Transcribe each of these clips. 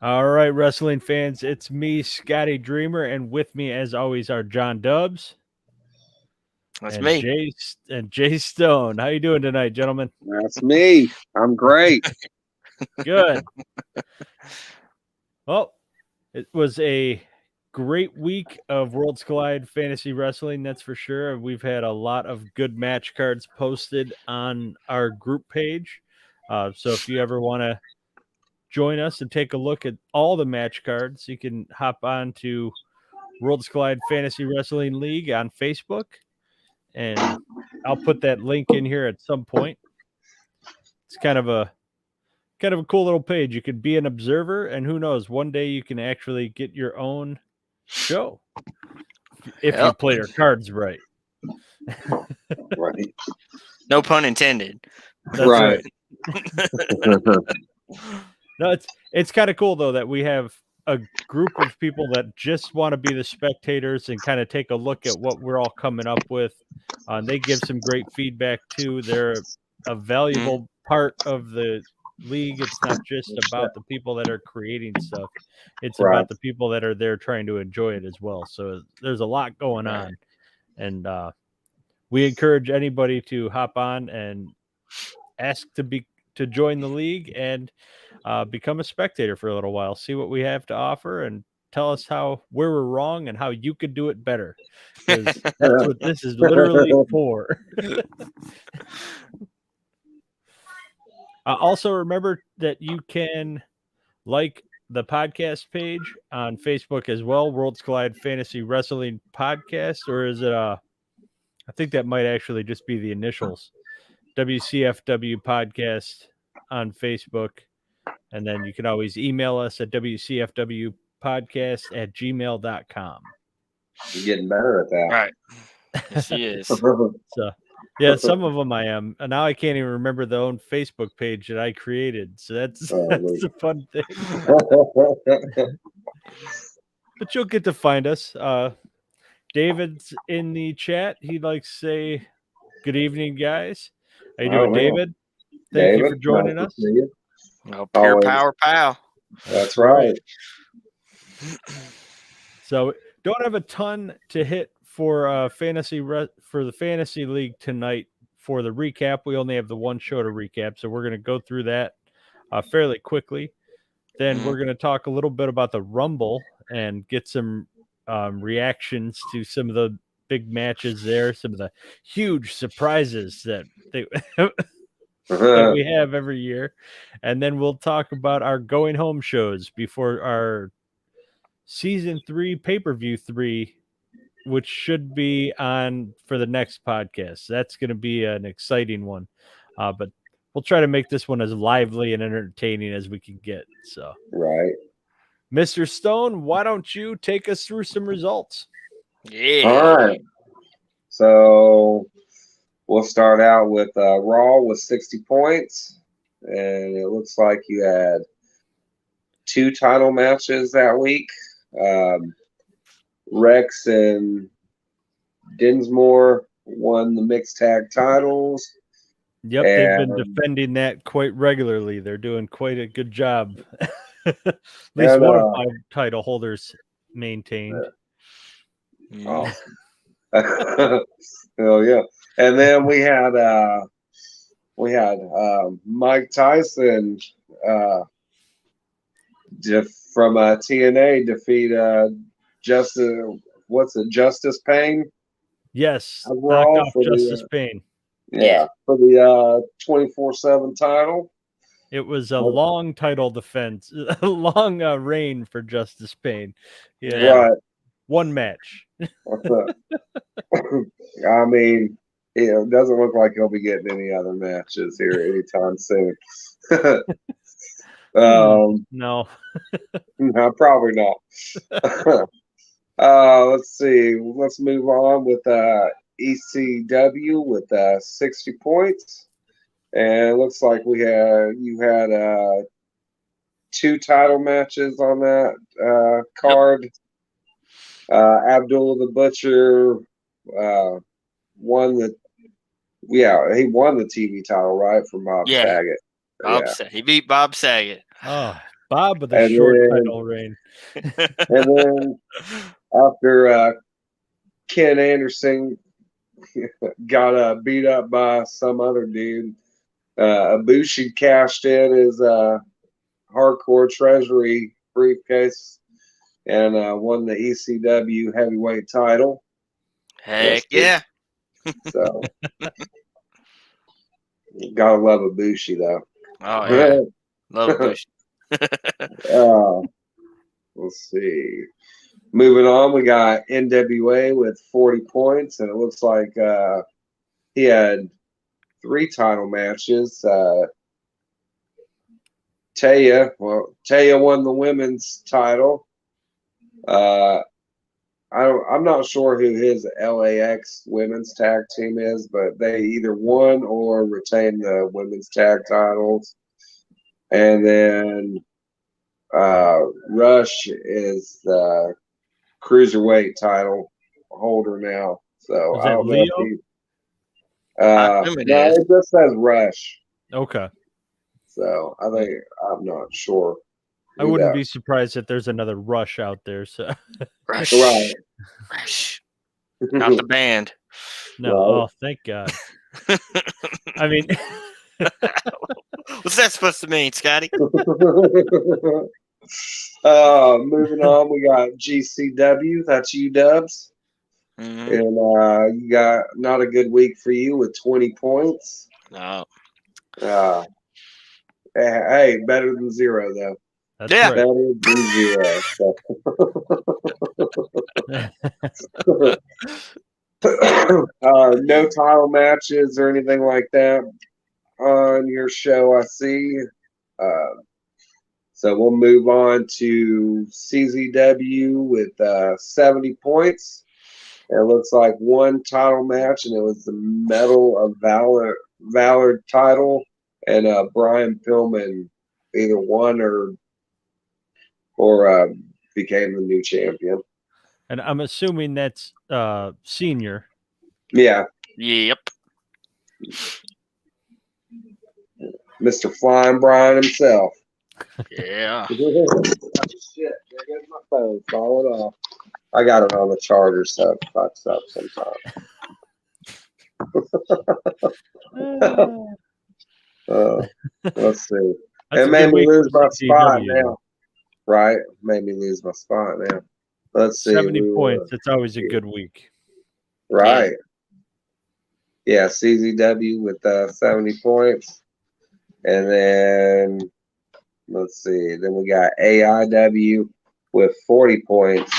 All right, wrestling fans, it's me, Scotty Dreamer, and with me, as always, are John Dubs. That's and me. Jay Stone. How you doing tonight, gentlemen? That's me. I'm great. Good. Well, it was a great week of Worlds Collide Fantasy Wrestling, that's for sure. We've had a lot of good match cards posted on our group page. So if you ever want to join us and take a look at all the match cards, you can hop on to Worlds Collide Fantasy Wrestling League on Facebook, and I'll put that link in here at some point. It's kind of a cool little page. You could be an observer, and who knows, one day you can actually get your own show if you play your cards right. Right. No pun intended. That's right. No, it's kind of cool though that we have a group of people that just want to be the spectators and kind of take a look at what we're all coming up with. They give some great feedback too. They're a valuable part of the league. It's not just about the people that are creating stuff. It's about the people that are there trying to enjoy it as well. So there's a lot going on. And we encourage anybody to hop on and ask to join the league and become a spectator for a little while, see what we have to offer, and tell us where we're wrong and how you could do it better. Because that's what this is literally for. Also, remember that you can like the podcast page on Facebook as well, Worlds Collide Fantasy Wrestling Podcast, or is it I think that might actually just be the initials, WCFW Podcast on Facebook. And then you can always email us at wcfwpodcast@gmail.com. You're getting better at that. Right. Yes, he is. So, yeah, some of them I am. And now I can't even remember the own Facebook page that I created. So that's a fun thing. But you'll get to find us. David's in the chat. He'd like to say, good evening, guys. How you doing, David? Thank you for joining us. Oh, pure power, pal. That's right. So don't have a ton to hit for the fantasy league tonight. For the recap, we only have the one show to recap, so we're going to go through that fairly quickly. Then we're going to talk a little bit about the Rumble and get some reactions to some of the big matches there, some of the huge surprises that that we have every year. And then we'll talk about our going home shows before our season 3 pay-per-view 3, which should be on for the next podcast. That's going to be an exciting one. But we'll try to make this one as lively and entertaining as we can get. So, right. Mr. Stone, why don't you take us through some results? Yeah. All right. So we'll start out with Raw with 60 points. And it looks like you had 2 title matches that week. Rex and Dinsmore won the mixed tag titles. Yep, they've been defending that quite regularly. They're doing quite a good job. At least one of my title holders maintained. Oh. Oh yeah. And then we had Mike Tyson from TNA defeat Justice Payne? Yes, knocked off Justice Payne. Yeah, for the 24/7 title. It was a long title defense, a long reign for Justice Payne. Yeah, right. One match. I mean, it doesn't look like he'll be getting any other matches here anytime soon. No, probably not. Let's see. Let's move on with ECW with 60 points, and it looks like you had 2 title matches on that card. Abdul the Butcher won the TV title, right, from Bob Saget. He beat Bob Saget. Oh, Bob with a And short then- title reign. And then after Ken Anderson got beat up by some other dude, Ibushi cashed in his hardcore treasury briefcase and won the ECW heavyweight title. Heck yeah. So gotta love Ibushi though. Oh yeah. Love Bush. Let's see. Moving on, we got NWA with 40 points, and it looks like he had 3 title matches. Taya won the women's title. I'm not sure who his LAX women's tag team is, but they either won or retained the women's tag titles. And then Rush is the cruiserweight title holder now. So Is I that don't know Leo? if he. I assume it No, is. it just says Rush. Okay. So I'm not sure. I wouldn't be surprised if there's another Rush out there. So Rush. Right. Rush. Not the band. no, Right. oh thank God. I mean, What's that supposed to mean, Scotty? Moving on, we got GCW. That's you, Dubs. Mhm. And you got not a good week for you with 20 points. No. Hey, better than 0 though. that's Yeah. right. Better than 0. No title matches or anything like that on your show, I see. So we'll move on to CZW with 70 points. It looks like 1 title match, and it was the Medal of Valor title, and Brian Pillman either won or became the new champion. And I'm assuming that's senior. Yeah, Yep. Mr. Flying Brian himself. Yeah. Shit, there goes my phone falling off. I got it on the charger, so it fucks up sometimes. Let's see. That's It a made good me week lose for my spot CZW, now. though. Right? Made me lose my spot now. Let's see. 70 we points. were- It's always a good week. Right. Yeah, CZW with 70 points. And then, let's see. Then we got AIW with 40 points.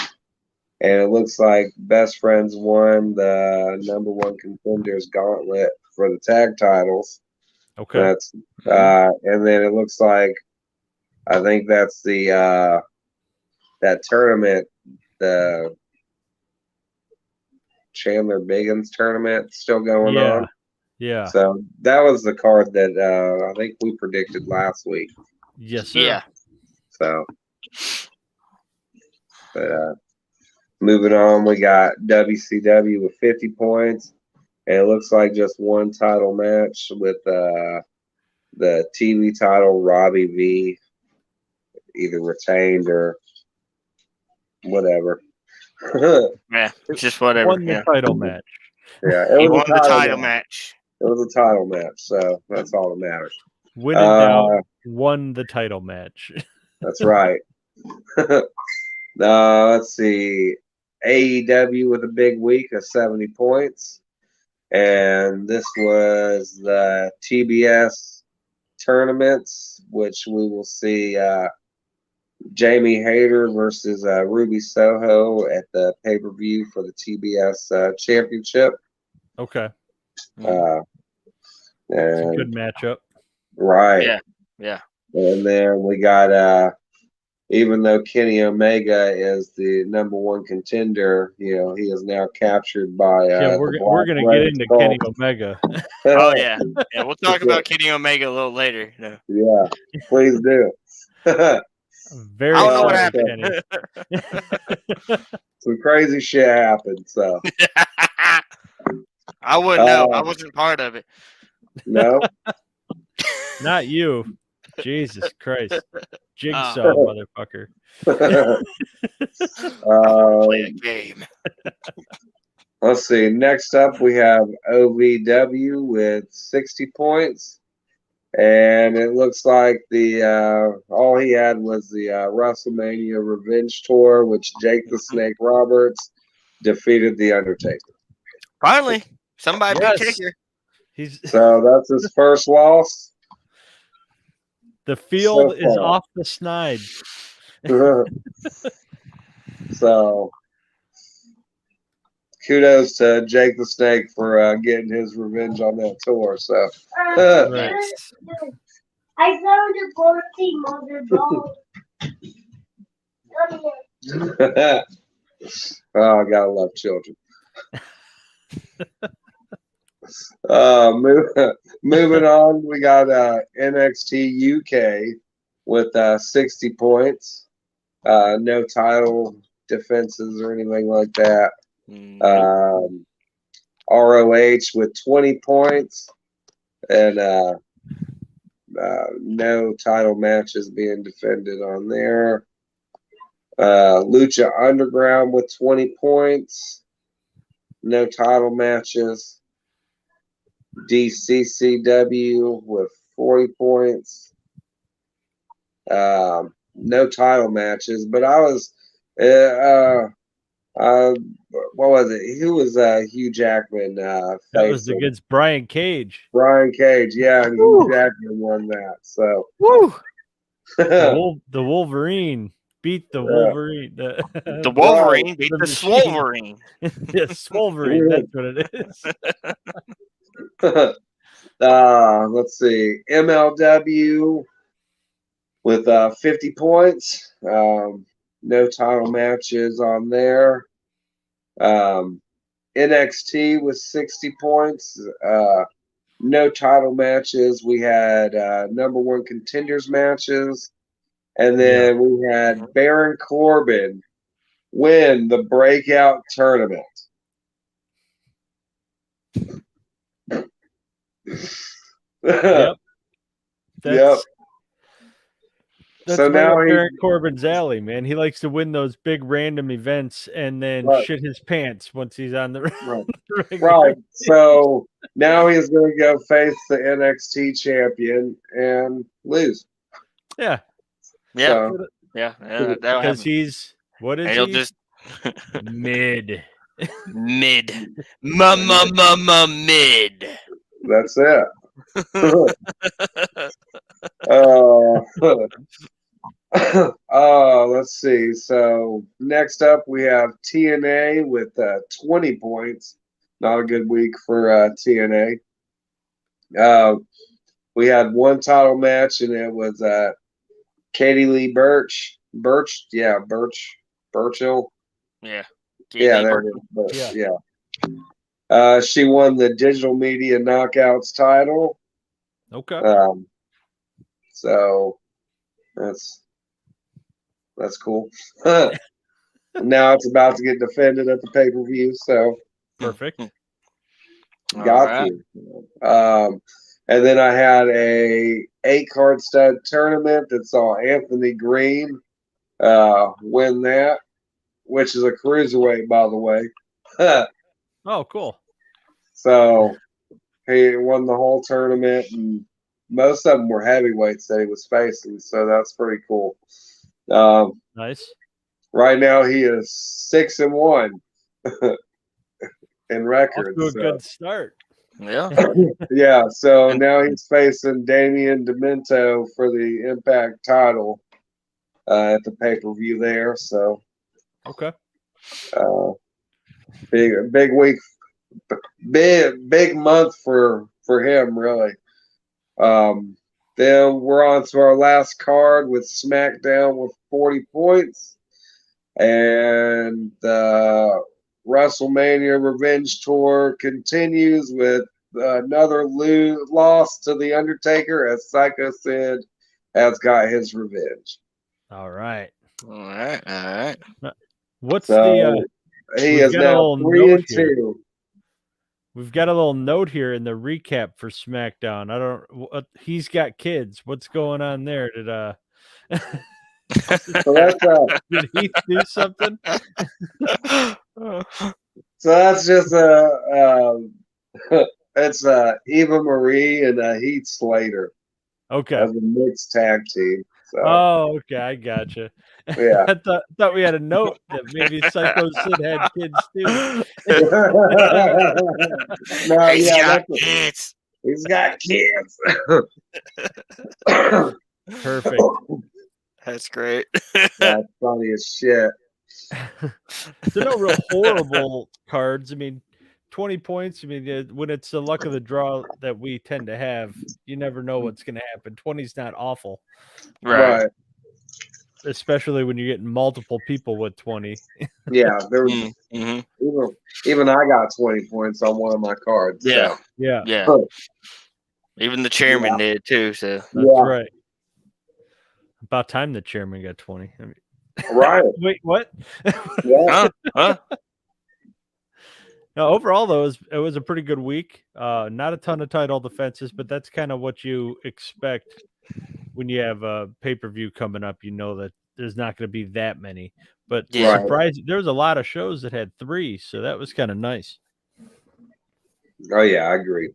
And it looks like Best Friends won the #1 contenders gauntlet for the tag titles. Okay. That's and then it looks like I think that's the that tournament, the Chandler Biggins tournament still going on. Yeah. So that was the card that I think we predicted last week. Yes, sir. Yeah. So but moving on, we got WCW with 50 points. And it looks like just 1 title match with the TV title, Robbie V, either retained or whatever. Yeah. Just whatever. Won the Yeah. title match. Yeah, He it was won a the title match. It was a title match, so that's all that matters. When in doubt, won the title match. That's right. Let's see. AEW with a big week of 70 points. And this was the TBS tournaments, which we will see Jamie Hayter versus Ruby Soho at the pay-per-view for the TBS championship. Okay. And, It's a good matchup. right. Yeah. Yeah. And then we got even though Kenny Omega is the #1 contender, he is now captured by we're gonna get into Kenny Omega. Oh yeah. Yeah. We'll talk about Kenny Omega a little later. No. Yeah, please do. Very I don't know what excited, happened. Kenny. Some crazy shit happened, so I wouldn't know. I wasn't part of it. no. Not you. Jesus Christ. Jigsaw, motherfucker. Play a game. Let's see. Next up, we have OVW with 60 points. And it looks like all he had was the WrestleMania Revenge Tour, which Jake the Snake Roberts defeated The Undertaker. Finally, somebody beat Yes. Taker. So that's his first loss. The field So is far. off the snide. So kudos to Jake the Snake for getting his revenge on that tour. So Right. I found a party mother ball. Oh, I gotta love children. Moving on, we got NXT UK with 60 points. No title defenses or anything like that. ROH with 20 points and no title matches being defended on there. Lucha Underground with 20 points. No title matches. DCCW with 40 points. No title matches, but I was what was it? Who was Hugh Jackman That was facing? against Brian Cage. Brian Cage, yeah, and Hugh Jackman won that. So Woo! The Wolverine beat the Wolverine. The Wolverine beat the machine. Swolverine. Yes, Wolverine. That's what it is. Let's see. MLW with 50 points. No title matches on there. NXT with 60 points. No title matches. We had number one contenders matches. And then we had Baron Corbin win the breakout tournament. Yep. Yep. That's So right now up Baron Corbin's alley, man. He likes to win those big random events and then shit his pants once he's on the right. So now he's going to go face the NXT champion and lose. Yeah. Yeah. So, yeah. Because he's what is he'll he? just Mid. mid. Mid. That's it. Let's see. So next up we have TNA with 20 points. Not a good week for TNA. We had one title match, and it was Katie Lee Birchill. Yeah. Yeah, there it is. Yeah. She won the Digital Media Knockouts title. Okay. So that's cool. Now it's about to get defended at the pay-per-view, so perfect. Got to. And then I had a 8-card stud tournament that saw Anthony Green win that, which is a cruiserweight, by the way. Oh, cool. So he won the whole tournament, and most of them were heavyweights that he was facing, so that's pretty cool. Nice. Right now he is 6-1 in record. Off to a good start. Yeah. Yeah, so now he's facing Damian Demento for the Impact title at the pay-per-view there. So okay. Big week, big month for him, really. Then we're on to our last card with SmackDown with 40 points. And the WrestleMania Revenge Tour continues with another loss to The Undertaker as Psycho Sid has got his revenge. All right. What's he is now 3-2. We've got a little note here in the recap for SmackDown. He's got kids. What's going on there? So that's Did he do something? so that's just it's Eva Marie and Heath Slater Okay. as a mixed tag team. So Oh, okay. I gotcha. yeah. I thought we had a note that maybe Psycho Sid had kids too. No, He's yeah, got that's kids. he's got kids. Perfect. That's great. That's funny as shit. So no real horrible cards. I mean, 20 points. I mean, when it's the luck of the draw that we tend to have, you never know what's going to happen. 20 is not awful, Right. especially when you're getting multiple people with 20. Yeah, there was Mm-hmm. even I got 20 points on one of my cards. Yeah. So. Yeah, Yeah. Even the chairman did too. So that's Yeah. right. About time the chairman got 20. I mean, Right. wait, what? Yeah. huh? No, overall though, it was a pretty good week. Not a ton of title defenses, but that's kind of what you expect when you have a pay-per-view coming up. You know that there's not going to be that many, but Yeah. Right. surprising, there was a lot of shows that had 3, so that was kind of nice. Oh yeah, I agree.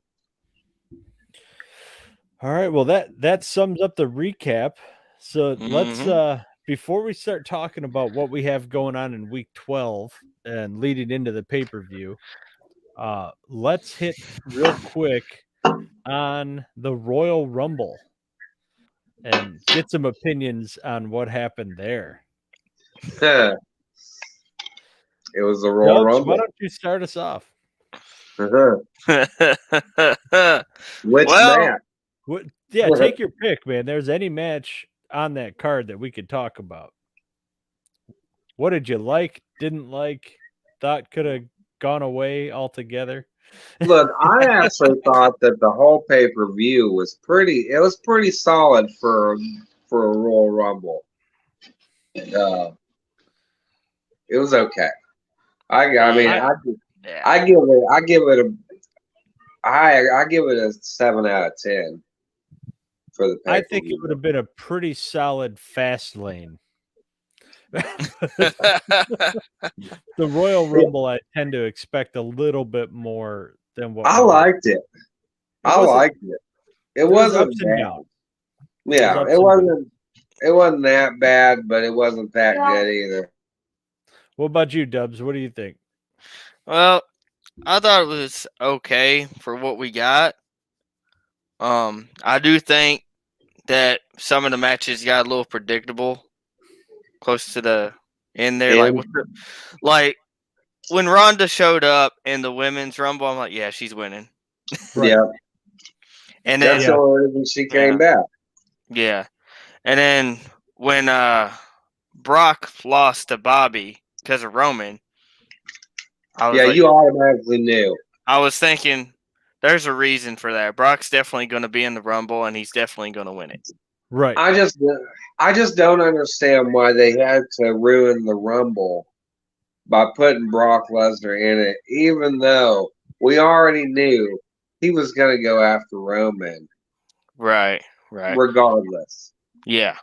All right, well that sums up the recap. So let's Mhm. before we start talking about what we have going on in week 12 and leading into the pay-per-view, let's hit real quick on the Royal Rumble and get some opinions on what happened there. It was a Royal Dubs, Rumble. why don't you start us off? Which Well, match? What, yeah, take your pick, man. There's any match on that card that we could talk about. What did you like, didn't like, thought could have gone away altogether? Look, I actually thought that the whole pay-per-view was pretty solid for a Royal Rumble. It was okay. I mean, yeah. I give it a 7 out of 10 for the pay-per-view. I think it would have been a pretty solid fast lane. The Royal Rumble, I tend to expect a little bit more than what I we got. liked it. I liked it. It was wasn't ups and bad. downs. Yeah, ups it and wasn't. It wasn't that bad, but it wasn't that good either. What about you, Dubs? What do you think? Well, I thought it was okay for what we got. I do think that some of the matches got a little predictable close to the end there. Like when Ronda showed up in the women's rumble, I'm like, yeah, she's winning. Right. Yeah, And then that's the only reason she came back. yeah, and then when Brock lost to Bobby because of Roman, I was like, you automatically knew. I was thinking, there's a reason for that. Brock's definitely going to be in the Rumble, and he's definitely going to win it. Right. I just don't understand why they had to ruin the Rumble by putting Brock Lesnar in it, even though we already knew he was going to go after Roman. Right. Regardless. Yeah.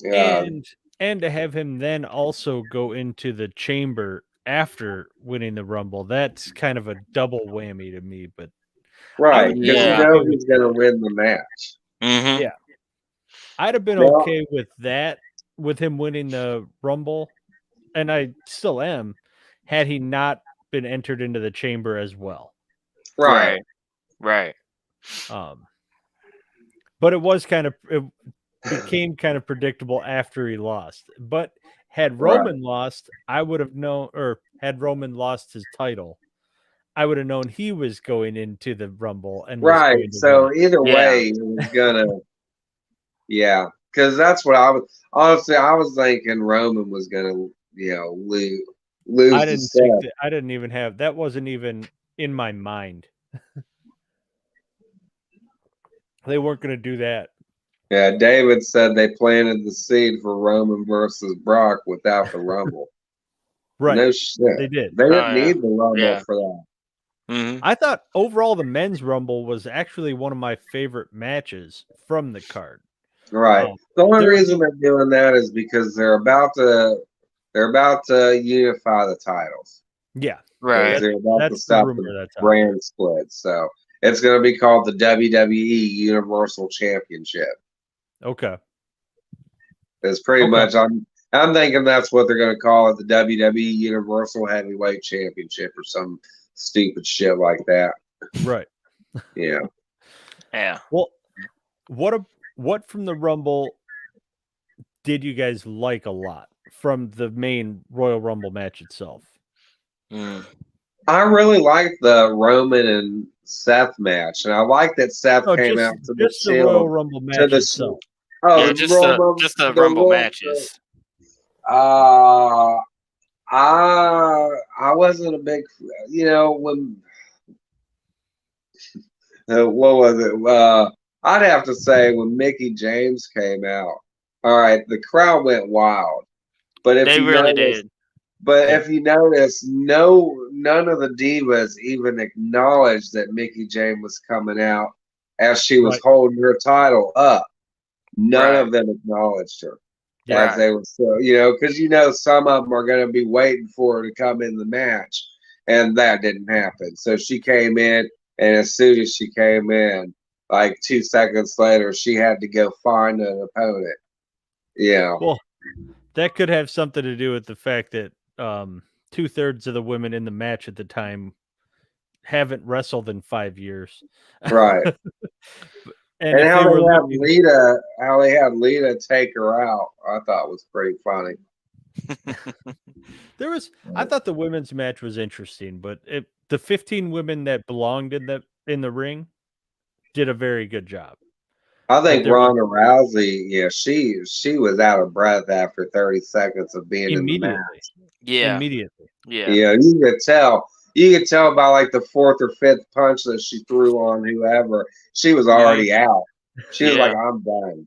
And to have him then also go into the chamber after winning the Rumble, that's kind of a double whammy to me. But right, because Yeah. you know he's going to win the match. Mm-hmm. Yeah. I'd have been okay with that, with him winning the Rumble, and I still am, had he not been entered into the chamber as well. Right. But it became kind of predictable after he lost. But had Roman lost, I would have known, or had Roman lost his title, I would have known he was going into the Rumble and was going to So win. either way, it was gonna, because that's what I was thinking Roman was gonna, lose. I didn't think that. I didn't even have that. Wasn't even in my mind. They weren't going to do that. Yeah, David said they planted the seed for Roman versus Brock without the Rumble. Right. No shit. They did. They didn't need the Rumble for that. Mm-hmm. I thought overall the men's Rumble was actually one of my favorite matches from the card. Right. Um, The only there- reason they're doing that is because they're about to unify the titles. yeah, Right. They're about to that's the stop rumor the that's out brand split. So it's going to be called the WWE Universal Championship. there. Okay. It's pretty Okay. much I'm thinking that's what they're going to call it, the WWE Universal Heavyweight Championship or some stupid shit like that. Right. Yeah. Yeah. Well, what from the Rumble did you guys like a lot from the main Royal Rumble match itself? Mm. I really liked the Roman and Seth match, and I like that Seth Oh, came just out to the the Royal Shield. Rumble To match the itself. Oh, Yeah, just the Rumble matches. Uh, I wasn't a big, when what was it? I'd have to say when Mickey James came out. All right, the crowd went wild. But if They you really notice, did. Yeah. if you notice, none of the divas even acknowledged that Mickey James was coming out as she was Right. holding her title up. None Right. of them acknowledged her Yeah. as they were so, because some of them are going to be waiting for her to come in the match, and that didn't happen. So she came in, and as soon as she came in, like 2 seconds later, she had to go find an opponent. Yeah. Well, that could have something to do with the fact that 2/3 of the women in the match at the time haven't wrestled in 5 years. Right. And And if how they were they had looking, Lita take her out, I thought was pretty funny. I thought the women's match was interesting, but the 15 women that belonged in the ring did a very good job. I But think there was Ronda Rousey, yeah, she was out of breath after 30 seconds of being in the match. Yeah. immediately. Yeah. Yeah, you could tell. You could tell by like the fourth or fifth punch that she threw on whoever. She was already out. She was Yeah. like, "I'm done."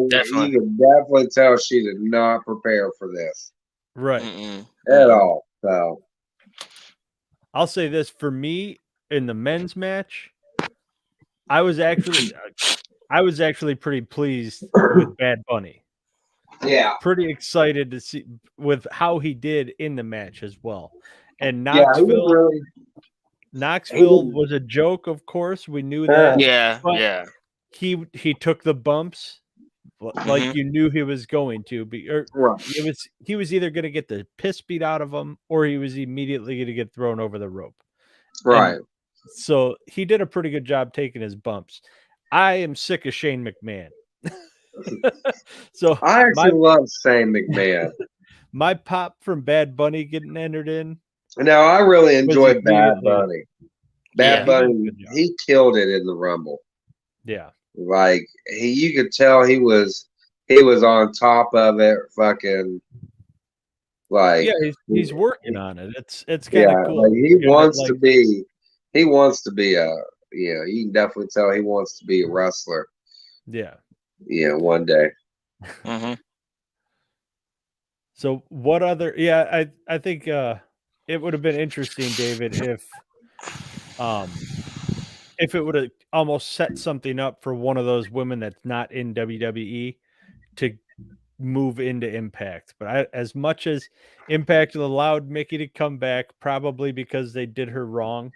Definitely. You could definitely tell she did not prepare for this Right. Mm-mm. at all. So I'll say this for me in the men's match, I was actually pretty pleased with Bad Bunny. yeah, Pretty excited to see with how he did in the match as well. And yeah, he was Knoxville really. was a joke, of course. We knew that. Yeah. But Yeah. he took the bumps like Mhm. you knew he was going to be, or Right. he was either going to get the piss beat out of him or he was immediately going to get thrown over the rope. Right. And so he did a pretty good job taking his bumps. I am sick of Shane McMahon. So I actually love Shane McMahon. my pop from Bad Bunny getting entered in. No, I really enjoyed Bad immediately- Bunny. Yeah. Bad He did a Bunny, good job. he killed it in the Rumble. Yeah. Like you could tell he was on top of it. Fucking like Yeah, he's working on it. It's kind of yeah, cool. like he Yeah, wants like- to be. He wants to be a. Yeah, you can definitely tell he wants to be a wrestler. Yeah. Yeah, one day. Mhm. So what other? Yeah, I think it would have been interesting, David, if it would have almost set something up for one of those women that's not in WWE to move into Impact. But as much as Impact allowed Mickey to come back, probably because they did her wrong.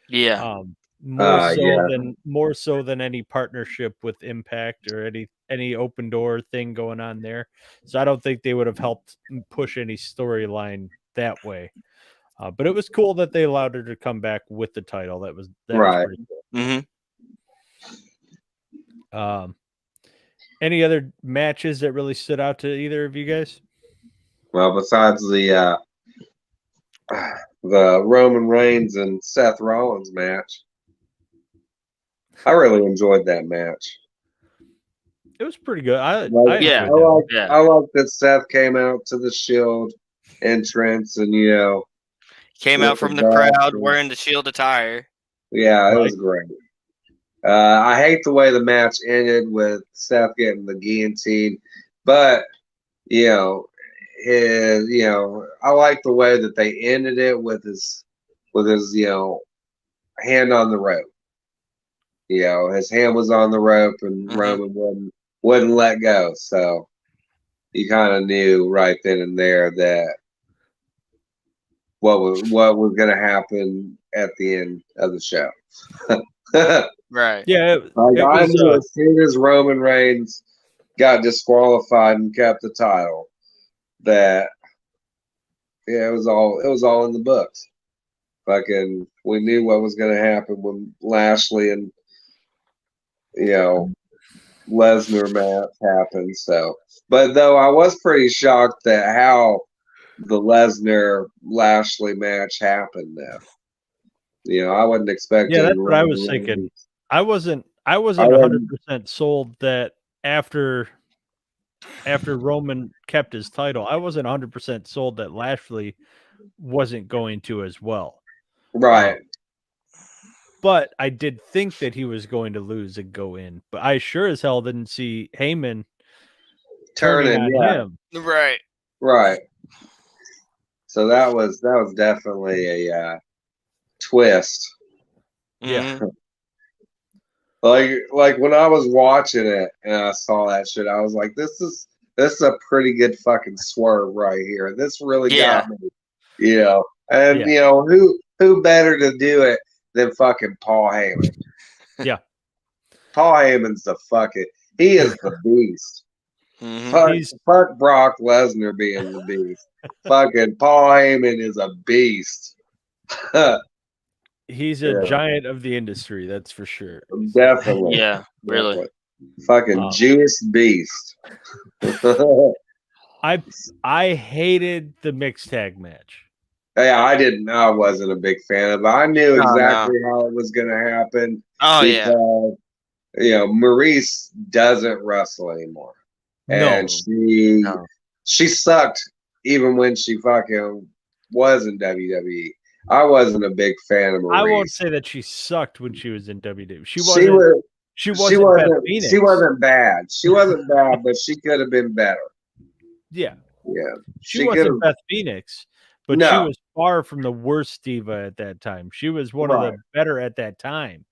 Yeah. More so than any partnership with Impact or any open door thing going on there. So I don't think they would have helped push any storyline that way. But it was cool that they allowed her to come back with the title. That was Right. pretty cool. Mhm. Any other matches that really stood out to either of you guys? Well, besides the Roman Reigns and Seth Rollins match, I really enjoyed that match. It was pretty good. I Yeah. enjoyed that. Yeah. I like that Seth came out to the Shield entrance and Came with out from the the crowd belt and- wearing the Shield attire. yeah, it Right. was great. I hate the way the match ended with Seth getting the guillotine, but I like the way that they ended it with his hand on the rope. His hand was on the rope, and Mhm. Roman wouldn't let go. So you kind of knew right then and there that what was going to happen at the end of the show. Right. Yeah, it I was. knew as soon as Roman Reigns got disqualified and kept the title, that it was all in the books. Fucking, we knew what was going to happen when Lashley and Lesnar match happened. So, but though I was pretty shocked at how the Lesnar Lashley match happened. Though, I wasn't expecting. Yeah, that's what I was Roman thinking. Reigns. I wasn't I 100% sold that after Roman kept his title, I wasn't 100% sold that Lashley wasn't going to as well. Right. But I did think that he was going to lose and go in. But I sure as hell didn't see Heyman turning on him. Right. Right. So that was definitely a twist. Yeah. Mhm. Like when I was watching it and I saw that shit, I was like, this is a pretty good fucking swerve right here. This really Yeah. got me. And Yeah. who better to do it than fucking Paul Heyman? Yeah. Paul Heyman's he is the beast. Mhm. Fuck Brock Lesnar being the beast. Fucking Paul Heyman is a beast. He's a giant of the industry, that's for sure. Definitely. Yeah. Really. Definitely. Fucking Jewish beast. I hated the mixed tag match. Yeah, I wasn't a big fan of it. I knew No, exactly how it was going to happen Oh yeah. because, Maurice doesn't wrestle anymore. And she sucked even when she fucking was in WWE. I wasn't a big fan of Maurice. I won't say that she sucked when she was in WWE. She She wasn't Beth Phoenix. She wasn't bad. She wasn't bad, but she could have been better. Yeah. Yeah. She wasn't Beth Phoenix, but No. she was far from the worst diva at that time. She was one of the better at that time.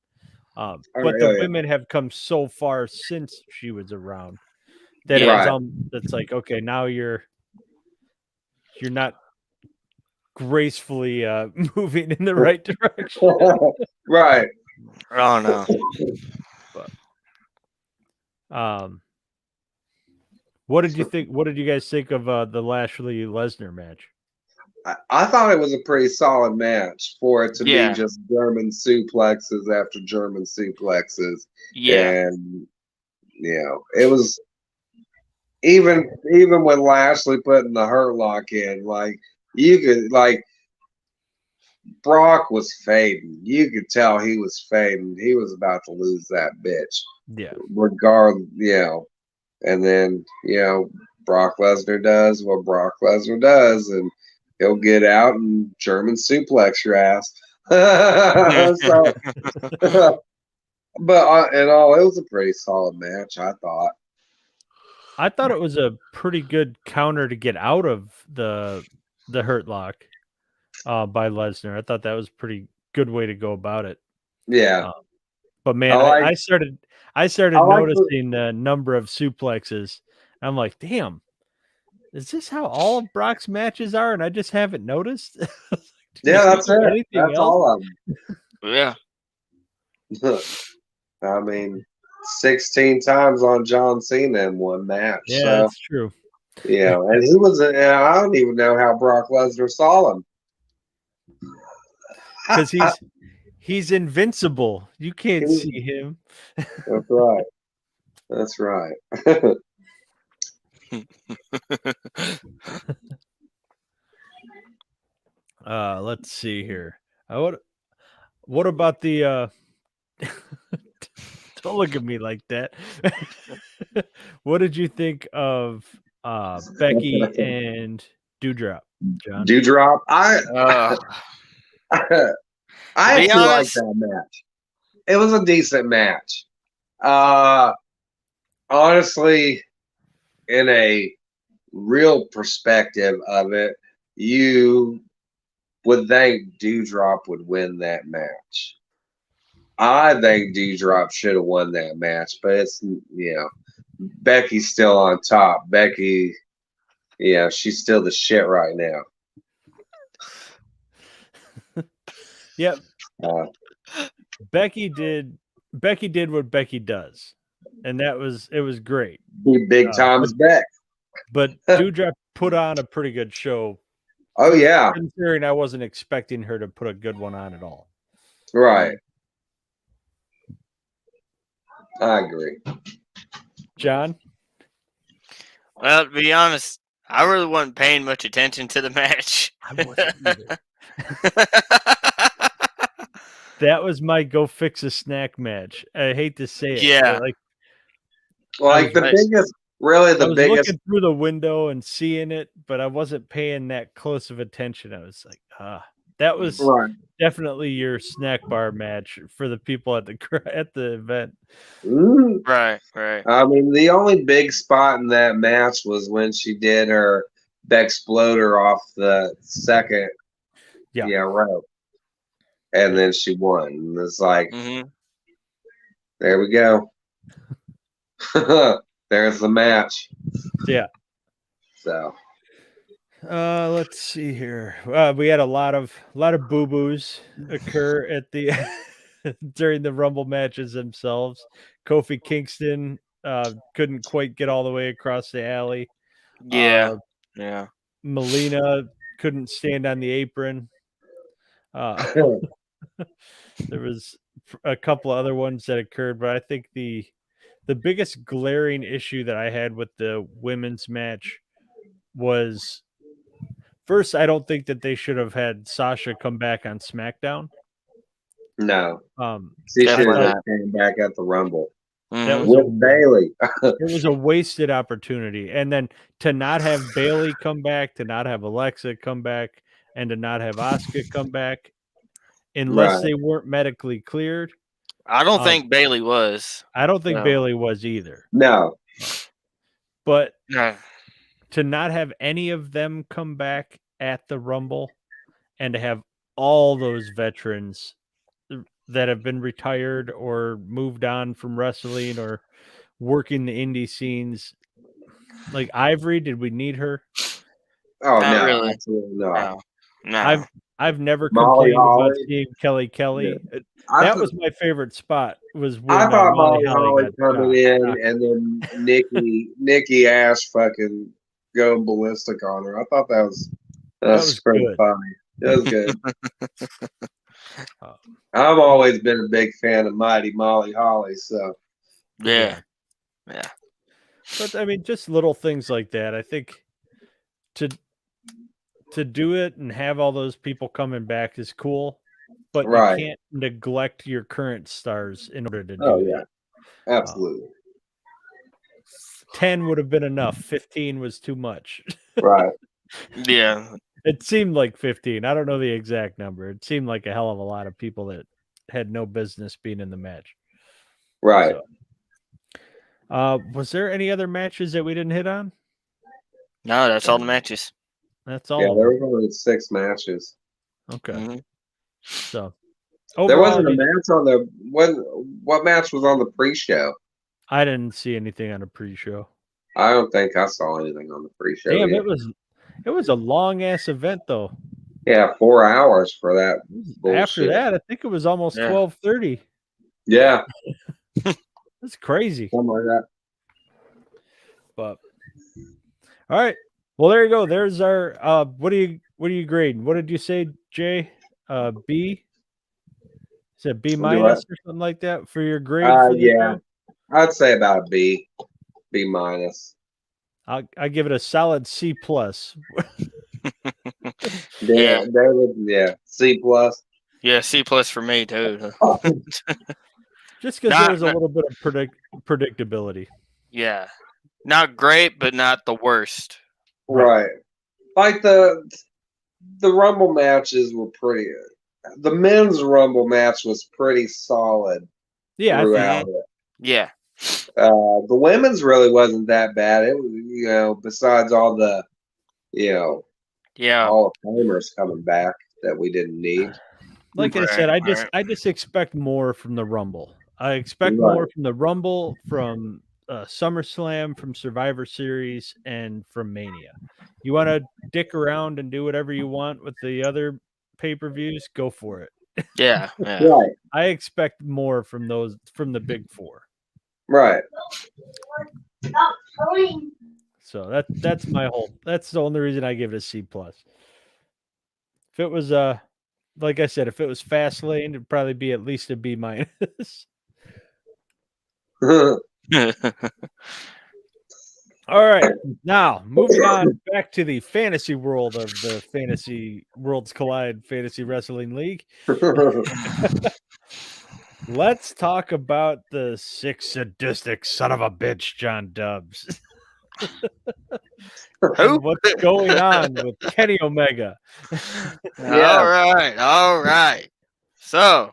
But the women have come so far since she was around that it's like, okay, now you're not gracefully moving in the right direction. Right. Oh no. But, what did you think? What did you guys think of the Lashley Lesnar match? I thought it was a pretty solid match for it to Yeah. be just German suplexes after German suplexes. Yeah. And it was even when Lashley putting the hurt lock in, like you could Brock was fading. You could tell he was fading. He was about to lose that bitch. Yeah. And then, Brock Lesnar does what Brock Lesnar does, and he'll get out and German suplex your ass. So, but in all, it was a pretty solid match, I thought. I thought it was a pretty good counter to get out of the hurt lock by Lesnar. I thought that was a pretty good way to go about it. Yeah. But man, I started noticing the number of suplexes. I'm like, damn, is this how all of Brock's matches are? And I just haven't noticed. Yeah, that's it. That's all of Yeah. them. I mean, 16 times on John Cena in one match. Yeah, so, that's true. Yeah, and he was. I don't even know how Brock Lesnar saw him. Because he's invincible. You can't see him. That's right. That's right. Let's see here. What about the don't look at me like that. What did you think of Becky and Doudrop, John? Doudrop, I actually liked honest, that match. It was a decent match. Honestly, in a real perspective of it, you would think Doudrop would win that match. I think Doudrop should have won that match, but it's Becky's still on top. Becky, yeah, she's still the shit right now. Yep. Uh, Becky did what Becky does, and it was great. Big Tom's Beck. But Doudrop put on a pretty good show. Oh yeah, considering I wasn't expecting her to put a good one on at all. right. I agree. John? Well, to be honest, I really wasn't paying much attention to the match. I wasn't either. That was my go fix a snack match. I hate to say it. Yeah. Like the biggest, really the biggest. Looking through the window and seeing it, but I wasn't paying that close of attention. I was like, that was definitely your snack bar match for the people at the event. Right. I mean, the only big spot in that match was when she did her Bexploder off the second rope. And then she won. It's like, there we go. There's the match. Yeah. So, let's see here. We had a lot of boo-boos occur at the during the Rumble matches themselves. Kofi Kingston couldn't quite get all the way across the alley. Yeah. Melina couldn't stand on the apron. There was a couple of other ones that occurred, but I think the biggest glaring issue that I had with the women's match was, first, I don't think that they should have had Sasha come back on SmackDown. No. She should have came back at the Rumble. That was with Bailey. It was a wasted opportunity. And then to not have Bailey come back, to not have Alexa come back, and to not have Asuka come back, unless they weren't medically cleared. I don't think Bailey was. I don't think Bailey was either. No. But to not have any of them come back at the Rumble and to have all those veterans that have been retired or moved on from wrestling or working the indie scenes, like Ivory, did we need her? Oh, not no, really. Absolutely not. No. I've never Molly complained about Holly. seeing Kelly. Yeah. That was my favorite spot. Was when I thought Molly Holly Holly got coming in and then Nikki Ash fucking going ballistic on her. I thought that was pretty good. funny. It was good. I've always been a big fan of Mighty Molly Holly, so yeah. But I mean, just little things like that. I think to do it and have all those people coming back is cool, but you can't neglect your current stars in order to do that. Absolutely. 10 would have been enough. 15 was too much. Right. Yeah. It seemed like 15. I don't know the exact number. It seemed like a hell of a lot of people that had no business being in the match. Right. So, was there any other matches that we didn't hit on? No, that's all the matches. That's all. Yeah, there were only 6 matches. Okay. So there wasn't a match on the what match was on the pre-show? I didn't see anything on the pre-show. I don't think I saw anything on the pre-show. Damn, it was a long ass event though. Yeah, 4 hours for that. Bullshit. After that, I think it was almost 12:30. Yeah. That's crazy. Something like that. But all right. Well, there you go. There's our what are you grading? What did you say, Jay? B? Is it B minus or something like that for your grade? For the show? I'd say about a B. B minus. I give it a solid C plus. C plus. Yeah, C plus for me too. Just because there's a little bit of predictability. Yeah, not great, but not the worst. Right. Like the Rumble matches were pretty. The men's Rumble match was pretty solid. Yeah, throughout it. Yeah. The women's really wasn't that bad. It was, besides all the, Hall of Famers coming back that we didn't need. Like I said, I just expect more from the Rumble. I expect more from the Rumble, from SummerSlam, from Survivor Series, and from Mania. You want to dick around and do whatever you want with the other pay-per-views, go for it. Yeah. Right. I expect more from the big four. Right. So that's that's the only reason I give it a C plus. If it was like I said, if it was Fastlane, it'd probably be at least a B minus. All right. Now, moving on back to the fantasy world of the Fantasy Worlds Collide Fantasy Wrestling League. Let's talk about the sick, sadistic son of a bitch, John Dubs. Who? And what's going on with Kenny Omega? Yeah. All right. So,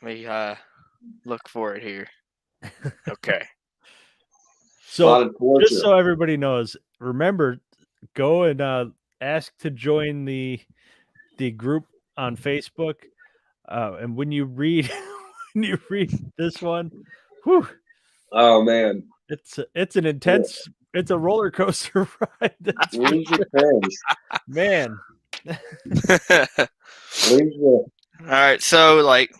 let me look for it here. Okay. So, Unfortunate. just so everybody knows, remember, go and ask to join the group on Facebook. And when you read this one, whew, Oh man. it's an intense, it's a roller coaster ride. That's for Lose sure. your pens. Man. Lose your All right, so like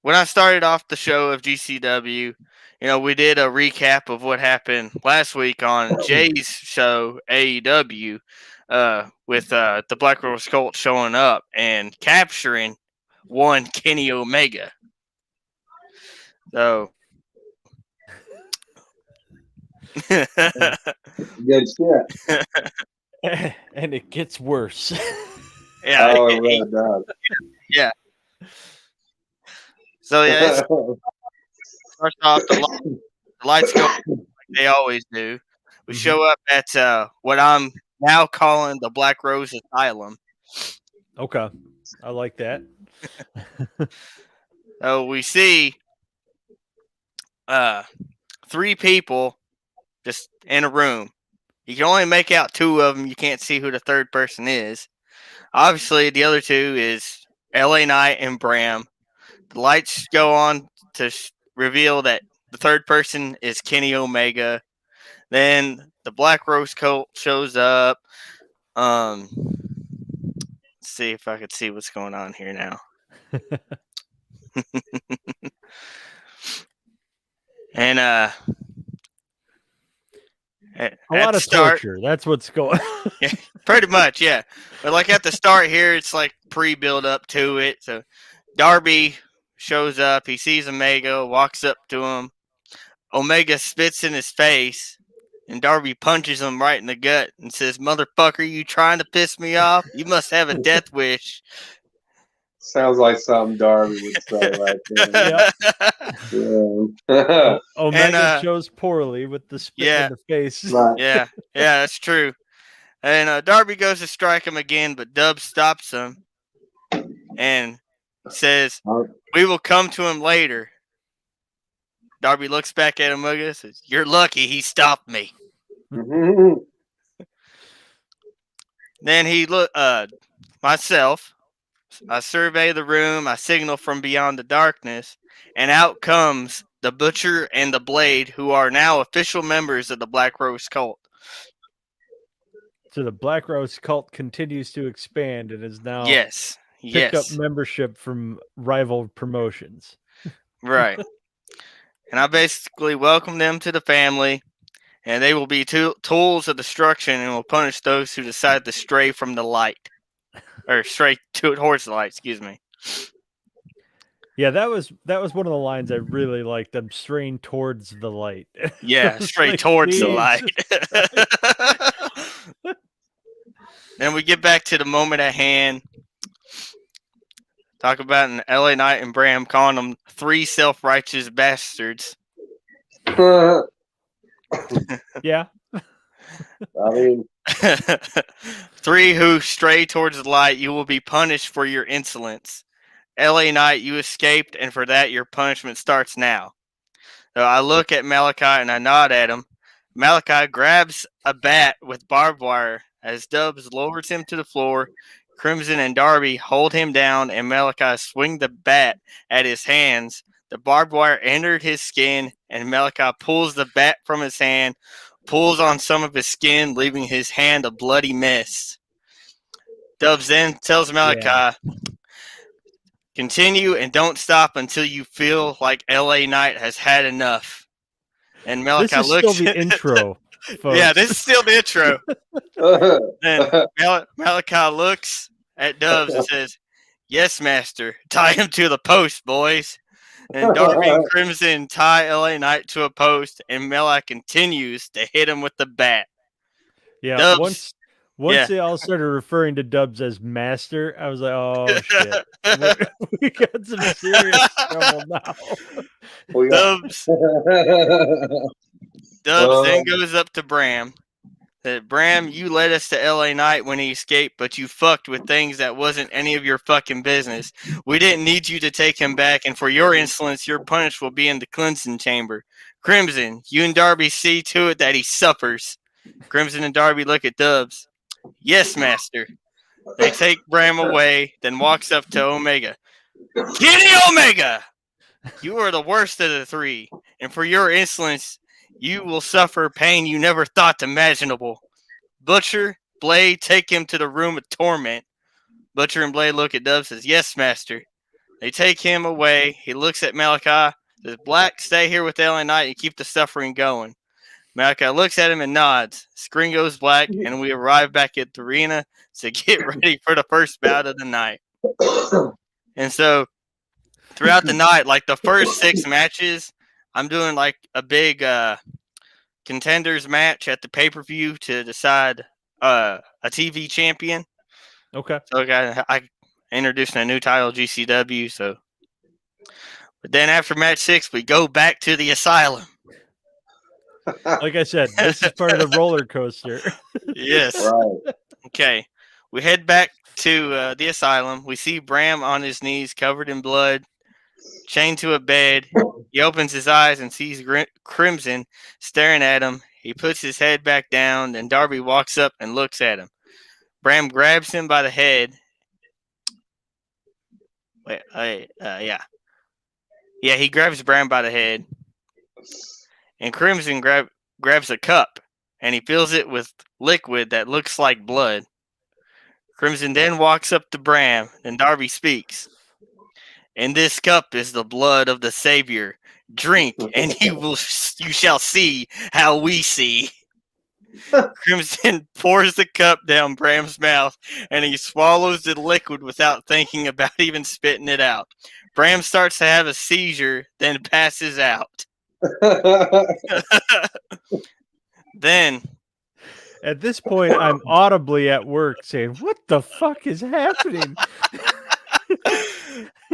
when I started off the show of GCW, we did a recap of what happened last week on Jay's show AEW, with the Black Rose Cult showing up and capturing one Kenny Omega. So good shit. And it gets worse. yeah, Oh, it really does. yeah. So yeah, it's first off the lights go like they always do. We show up at what I'm now calling the Black Rose Asylum. Okay. I like that. So we see three people just in a room. You can only make out two of them. You can't see who the third person is. Obviously, the other two is LA Knight and Bram. The lights go on to reveal that the third person is Kenny Omega. Then the Black Rose Cult shows up. Let's see if I could see what's going on here now. And a lot of torture. That's what's going. Yeah, pretty much, yeah. But like at the start here, it's like pre-build up to it. So Darby shows up. He sees Omega, walks up to him. Omega spits in his face, and Darby punches him right in the gut and says, "Motherfucker, you trying to piss me off? You must have a death wish." Sounds like something Darby would say right there. Yeah. Omega shows poorly with the spit in the face. Right. Yeah, that's true. And Darby goes to strike him again, but Dub stops him and says, "We will come to him later." Darby looks back at Omega and says, "You're lucky he stopped me." Then he myself, I survey the room, I signal from beyond the darkness, and out comes the Butcher and the Blade, who are now official members of the Black Rose Cult. So the Black Rose Cult continues to expand and is now pick up membership from rival promotions. Right. And I basically welcome them to the family, and they will be tools of destruction and will punish those who decide to stray from the light. Or stray towards the light, excuse me. Yeah, that was one of the lines I really liked. Them straying towards the light. Yeah, straight towards the light. Then we get back to the moment at hand. Talk about an LA Knight and Bram calling them three self-righteous bastards. Yeah. I mean, three who stray towards the light, you will be punished for your insolence. LA Knight, you escaped, and for that, your punishment starts now. So I look at Malachi and I nod at him. Malachi grabs a bat with barbed wire as Dubs lowers him to the floor. Crimson and Darby hold him down, and Malachi swing the bat at his hands. The barbed wire entered his skin, and Malachi pulls the bat from his hand, pulls on some of his skin, leaving his hand a bloody mess. Dubs then tells Malachi, continue and don't stop until you feel like LA Knight has had enough. And Malachi This is looks still the intro, folks. Yeah, this is still the intro. Then Malachi looks at Dubs and says, yes, master. Tie him to the post, boys. And Darby and Crimson tie LA Knight to a post, and Malachi continues to hit him with the bat. Yeah, Dubs, once they all started referring to Dubs as master, I was like, oh shit. We got some serious trouble now. Dubs then goes up to Bram. That Bram, you led us to LA Knight when he escaped, but you fucked with things that wasn't any of your fucking business. We didn't need you to take him back, and for your insolence, your punish will be in the cleansing chamber. Crimson, you and Darby see to it that he suffers. Crimson and Darby look at Dubs. Yes, master. They take Bram away, then walks up to Omega. Kenny Omega! You are the worst of the three, and for your insolence, you will suffer pain you never thought imaginable. Butcher, Blade, take him to the room of torment. Butcher and Blade look at Dubs and says, yes, master. They take him away. He looks at Malachi, says, Black, stay here with LA Knight and keep the suffering going. Malachi looks at him and nods. Screen goes black, and we arrive back at the arena to get ready for the first bout of the night. And so, throughout the night, like the first 6 matches, I'm doing like a big contenders match at the pay-per-view to decide a TV champion. Okay. So I introduced a new title, GCW. So, but then after match 6, we go back to the asylum. Like I said, this is part of the roller coaster. Yes. Right. Okay. We head back to the asylum. We see Bram on his knees, covered in blood, chained to a bed. He opens his eyes and sees Crimson staring at him. He puts his head back down, then Darby walks up and looks at him. Bram grabs him by the head. He grabs Bram by the head. And Crimson grabs a cup, and he fills it with liquid that looks like blood. Crimson then walks up to Bram, and Darby speaks. In this cup is the blood of the Savior. Drink, and you shall see how we see. Crimson pours the cup down Bram's mouth, and he swallows the liquid without thinking about even spitting it out. Bram starts to have a seizure, then passes out. Then, at this point, I'm audibly at work saying, what the fuck is happening?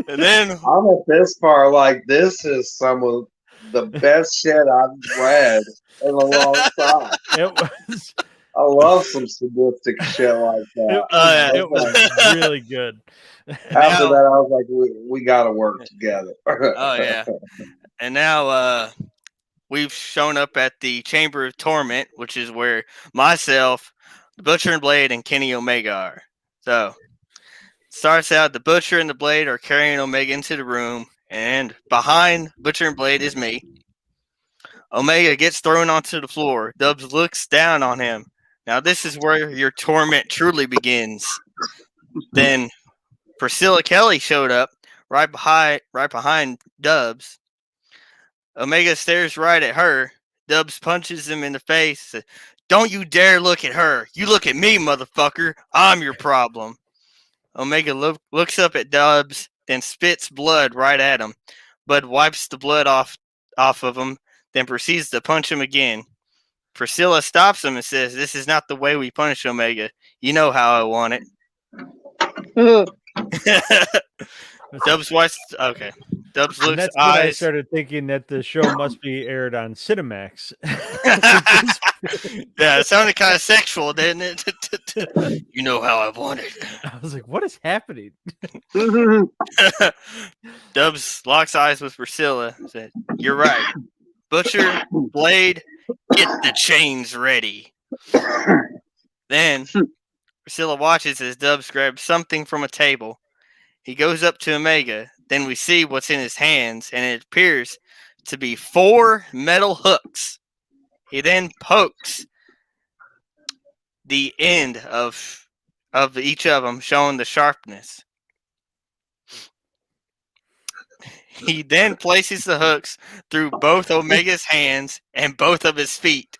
And then I'm at this part like this is some of the best shit I've read in a long time. It was. I love some sadistic shit like that. It was really good. After that, I was like, we got to work together. Oh yeah, and now we've shown up at the Chamber of Torment, which is where myself, the Butcher and Blade, and Kenny Omega are. So. Starts out, the Butcher and the Blade are carrying Omega into the room, and behind Butcher and Blade is me. Omega gets thrown onto the floor. Dubs looks down on him. Now this is where your torment truly begins. Then Priscilla Kelly showed up right behind Dubs. Omega stares right at her. Dubs punches him in the face. Don't you dare look at her. You look at me, motherfucker. I'm your problem. Omega looks up at Dubs, then spits blood right at him. Bud wipes the blood off of him, then proceeds to punch him again. Priscilla stops him and says, this is not the way we punish Omega. You know how I want it. Dubs wipes. Okay. Dubs looks. That's when I started thinking that the show must be aired on Cinemax. Yeah, it sounded kind of sexual, didn't it? You know how I want it. I was like, what is happening? Dubs locks eyes with Priscilla. Said, you're right. Butcher, Blade, get the chains ready. Then Priscilla watches as Dubs grabs something from a table. He goes up to Omega. then we see what's in his hands, and it appears to be 4 metal hooks. He then pokes the end of each of them, showing the sharpness. He then places the hooks through both Omega's hands and both of his feet.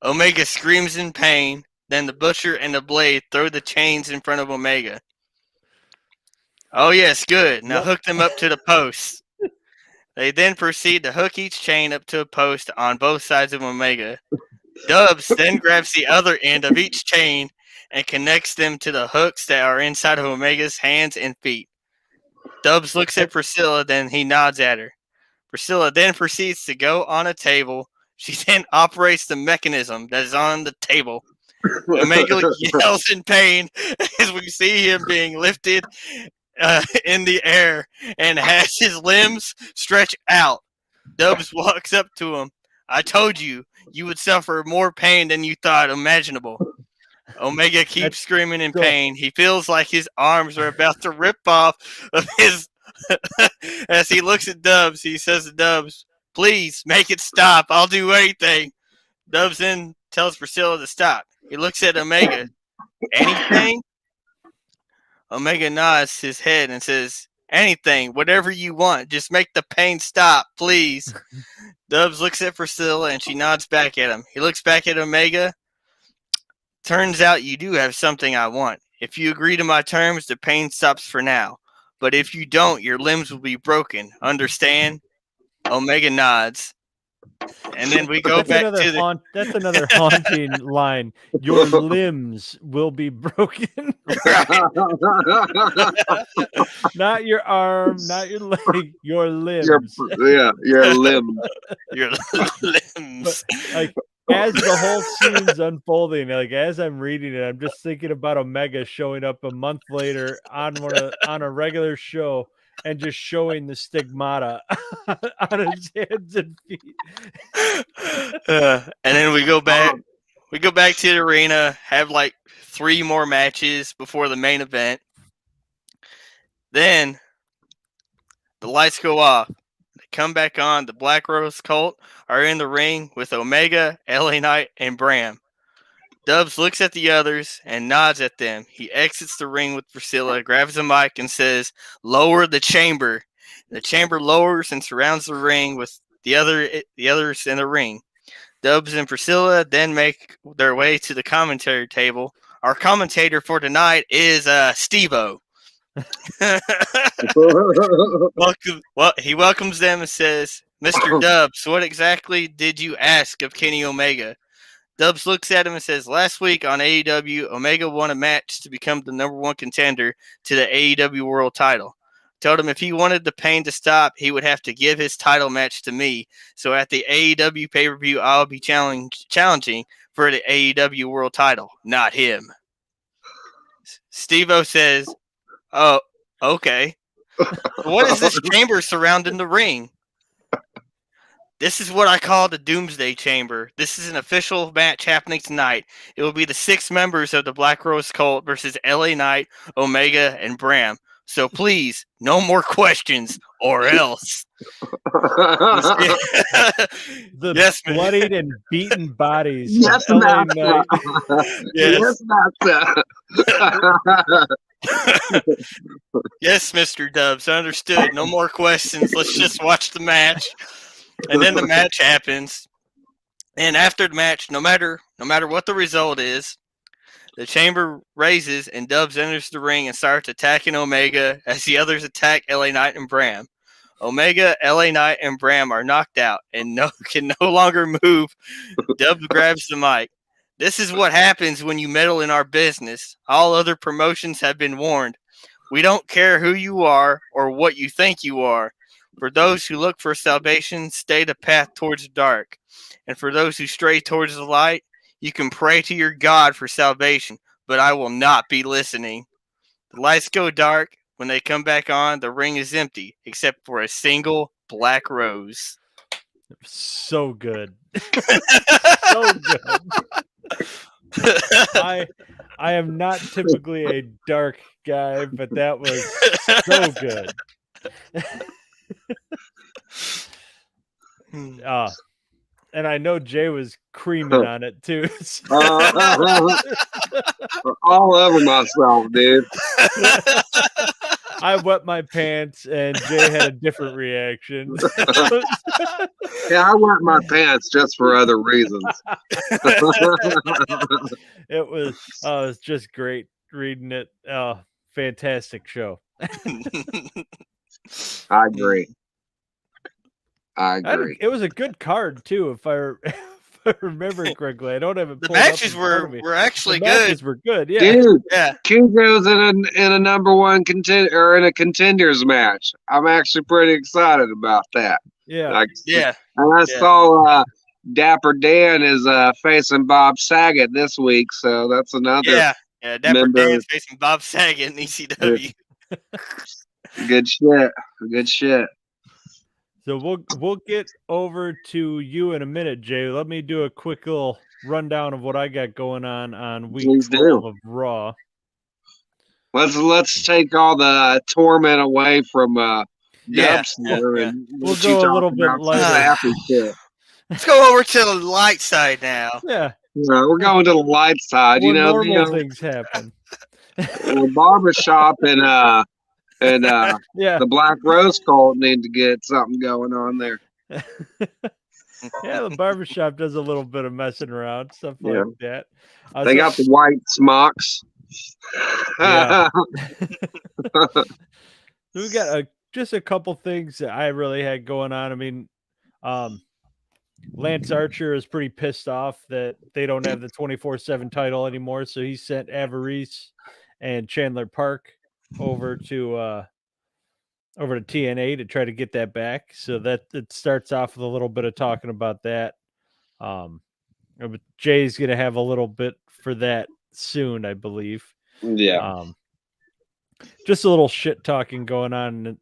Omega screams in pain. Then the Butcher and the Blade throw the chains in front of Omega. Oh, yes, good. Now hook them up to the posts. They then proceed to hook each chain up to a post on both sides of Omega. Dubs then grabs the other end of each chain and connects them to the hooks that are inside of Omega's hands and feet. Dubs looks at Priscilla, then he nods at her. Priscilla then proceeds to go on a table. She then operates the mechanism that is on the table. Omega yells in pain as we see him being lifted in the air and has his limbs stretch out. Dubs walks up to him. I told you would suffer more pain than you thought imaginable. Omega keeps screaming in pain. He feels like his arms are about to rip off of his. As he looks at Dubs, he says to Dubs, please make it stop. I'll do anything. Dubs then tells Priscilla to stop. He looks at Omega. Anything? Omega nods his head and says, anything, whatever you want. Just make the pain stop, please. Dubs looks at Priscilla and she nods back at him. He looks back at Omega. Turns out you do have something I want. If you agree to my terms, the pain stops for now. But if you don't, your limbs will be broken. Understand? Omega nods. And then we go back to the... That's another haunting line. Your limbs will be broken. Not your arm, not your leg, your limbs. Your limbs. Your limbs. Like, as the whole scene's unfolding, like as I'm reading it, I'm just thinking about Omega showing up a month later on a regular show and just showing the stigmata on his hands and feet. And then we go back. We go back to the arena, have like 3 more matches before the main event. Then the lights go off. They come back on. The Black Rose Cult are in the ring with Omega, LA Knight, and Bram. Dubs looks at the others and nods at them. He exits the ring with Priscilla, grabs the mic, and says, lower the chamber. The chamber lowers and surrounds the ring with the others in the ring. Dubs and Priscilla then make their way to the commentary table. Our commentator for tonight is Steve-O. He welcomes them and says, Mr. Dubs, what exactly did you ask of Kenny Omega? Dubs looks at him and says, last week on AEW, Omega won a match to become the number 1 contender to the AEW World title. Told him if he wanted the pain to stop, he would have to give his title match to me. So at the AEW pay-per-view, I'll be challenging for the AEW World title, not him. Steve-O says, oh, okay. What is this chamber surrounding the ring? This is what I call the Doomsday Chamber. This is an official match happening tonight. It will be the 6 members of the Black Rose Cult versus LA Knight, Omega, and Bram. So please, no more questions or else. The bloodied and beaten bodies. Yes, of LA Knight. Yes, Master. Yes, Mr. Dubs, understood. No more questions. Let's just watch the match. And then the match happens. And after the match, no matter what the result is, the chamber raises and Dubs enters the ring and starts attacking Omega as the others attack LA Knight and Bram. Omega, LA Knight, and Bram are knocked out and can no longer move. Dubs grabs the mic. This is what happens when you meddle in our business. All other promotions have been warned. We don't care who you are or what you think you are. For those who look for salvation, stay the path towards the dark. And for those who stray towards the light, you can pray to your God for salvation, but I will not be listening. The lights go dark. When they come back on, the ring is empty, except for a single black rose. So good. So good. I am not typically a dark guy, but that was so good. And I know Jay was creaming on it too. All over myself, dude. I wet my pants, and Jay had a different reaction. Yeah, I wet my pants just for other reasons. It was just great reading it. Fantastic show. I agree. I agree. It was a good card too, if I remember correctly. I don't have it. The pulled up matches in front of me. were actually The good. matches were good. Yeah, Dude, Yeah. Cujo's in a number one contender or in a contenders match. I'm actually pretty excited about that. yeah. Yeah. And I Yeah. saw Dapper Dan is facing Bob Saget this week, so that's another Yeah. Dapper member. Dan facing Bob Saget in ECW. Good shit. Good shit. So we'll get over to you in a minute, Jay. Let me do a quick little rundown of what I got going on week Please 12 do. of Raw. Let's take all the torment away from Yeah. Dubster Yeah. and We'll let go you a talk little bit about some lighter. happy shit. Let's go over to the light side now. Yeah, We're going to the light side. where normal things happen. The barbershop and Yeah, the Black Rose Cult need to get something going on there. yeah. The barbershop does a little bit of messing around, stuff Yeah. like that. They got the white smocks. Yeah. We got just a couple things that I really had going on. I mean, Lance Archer is pretty pissed off that they don't have the 24/7 title anymore, so he sent Avarice and Chandler Park over to TNA to try to get that back. So that it starts off with a little bit of talking about that. But Jay's gonna have a little bit for that soon, I believe. Yeah. Just a little shit talking going on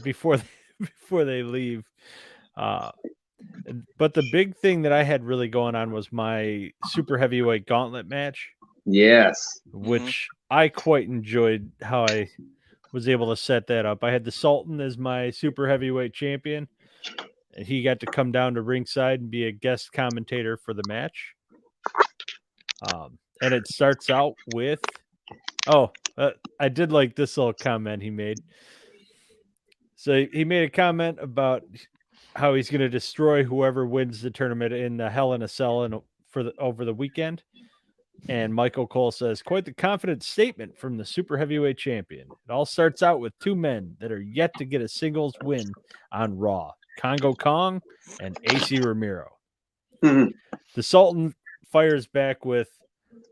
before they leave. But the big thing that I had really going on was my super heavyweight gauntlet match. Yes. Which I quite enjoyed how I was able to set that up. I had the Sultan as my super heavyweight champion, and he got to come down to ringside and be a guest commentator for the match. And it starts out with, I did like this little comment he made. So he made a comment about how he's going to destroy whoever wins the tournament in the Hell in a Cell over the weekend. And Michael Cole says, quite the confident statement from the super heavyweight champion. It all starts out with two men that are yet to get a singles win on Raw, Congo Kong and AC Ramiro. Mhm. The Sultan fires back with,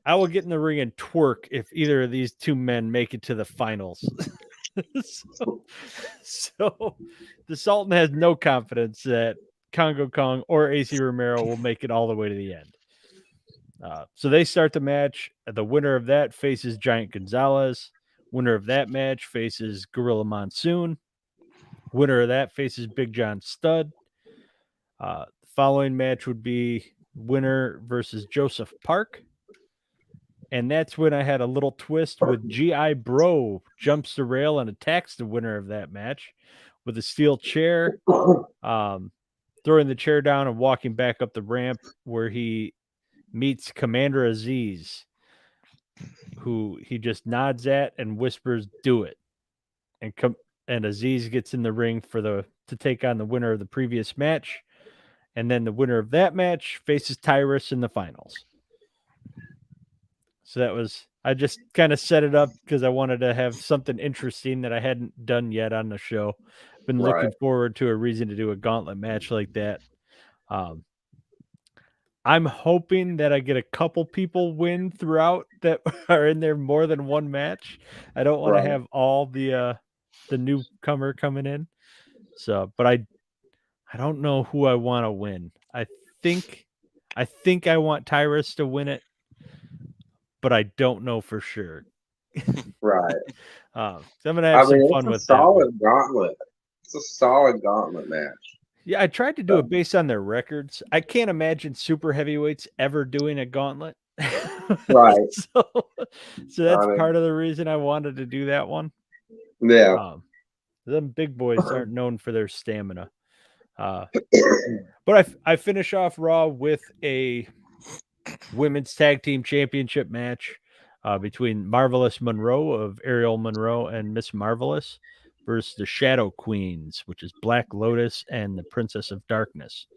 I will get in the ring and twerk if either of these two men make it to the finals. So the Sultan has no confidence that Congo Kong or AC Romero will make it all the way to the end. So they start the match. The winner of that faces Giant Gonzalez. Winner of that match faces Gorilla Monsoon. Winner of that faces Big John Studd. The following match would be winner versus Joseph Park. And that's when I had a little twist with G.I. Bro jumps the rail and attacks the winner of that match with a steel chair, throwing the chair down and walking back up the ramp where he meets Commander Aziz, who he just nods at and whispers, "Do it." And Aziz gets in the ring to take on the winner of the previous match. And then the winner of that match faces Tyrus in the finals. So I just kind of set it up because I wanted to have something interesting that I hadn't done yet on the show. Been looking forward to a reason to do a gauntlet match like that. I'm hoping that I get a couple people win throughout that are in there more than one match. I don't want to have all the newcomer coming in. So, but I don't know who I want to win. I think I want Tyrus to win it, but I don't know for sure. Right. So I'm gonna have some fun with that. Solid gauntlet. It's a solid gauntlet match. Yeah, I tried to do it based on their records. I can't imagine super heavyweights ever doing a gauntlet. Right. So that's part of the reason I wanted to do that one. Yeah. Them big boys aren't known for their stamina. But I finish off Raw with a women's tag team championship match between Marvelous Monroe of Ariel Monroe and Miss Marvelous versus the Shadow Queens, which is Black Lotus and the Princess of Darkness.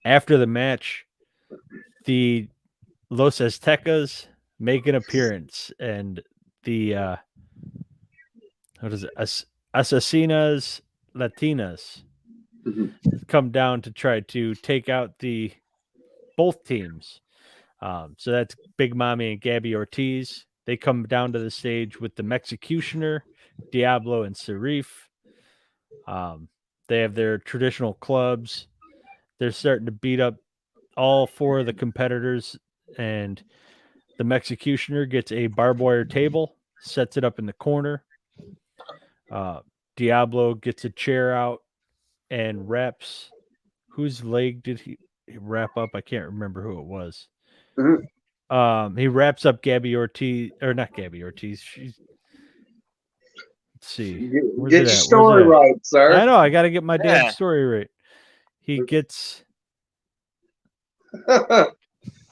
After the match, the Los Aztecas make an appearance, and the what is it? Asesinas Latinas come down to try to take out both teams. So that's Big Mommy and Gabby Ortiz. They come down to the stage with the Mexicutioner, Diablo, and Serif. They have their traditional clubs. They're starting to beat up all four of the competitors, and the Mexicutioner gets a barbed wire table, sets it up in the corner. Diablo gets a chair out and wraps. Whose leg did he wrap up? I can't remember who it was. He wraps up Gabby Ortiz, or not Gabby Ortiz. Let's see. Get your story right, sir. I know. I got to get my damn story right. He gets.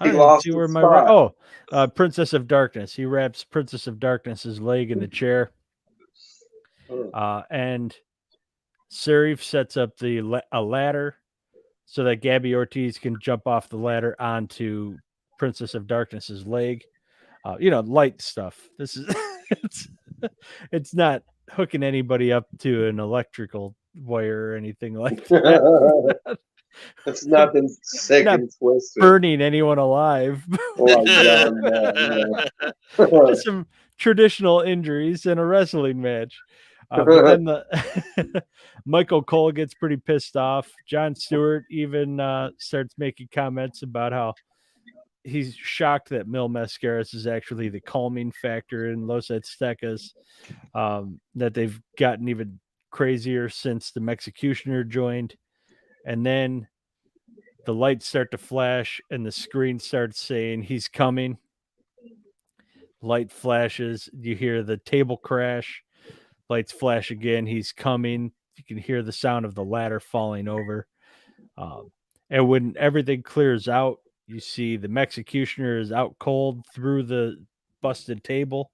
He lost see where my spot. Princess of Darkness. He wraps Princess of Darkness's leg in the chair. And Serif sets up a ladder so that Gabby Ortiz can jump off the ladder onto Princess of Darkness's leg. Light stuff. This is it's not hooking anybody up to an electrical wire or anything like that. It's nothing sick not and twisted. Burning anyone alive. Some traditional injuries in a wrestling match. But then Michael Cole gets pretty pissed off. Jon Stewart even starts making comments about how he's shocked that Mil Mascaras is actually the calming factor in Los Aztecas, that they've gotten even crazier since the Mexicutioner joined. And then the lights start to flash and the screen starts saying he's coming. Light flashes. You hear the table crash. Lights flash again. He's coming. You can hear the sound of the ladder falling over. And when everything clears out, you see the Mexicutioner is out cold through the busted table.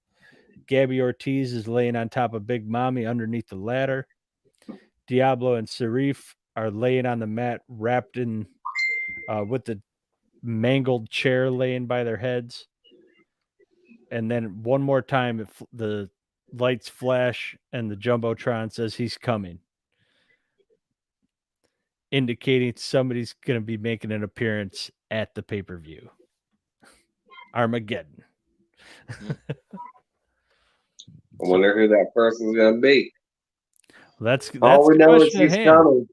Gabby Ortiz is laying on top of Big Mommy underneath the ladder. Diablo and Serif are laying on the mat, wrapped in with the mangled chair laying by their heads. And then one more time, the lights flash and the Jumbotron says he's coming, indicating somebody's going to be making an appearance at the pay-per-view. Armageddon. I wonder who that person's going to be. That's all we know is he's coming.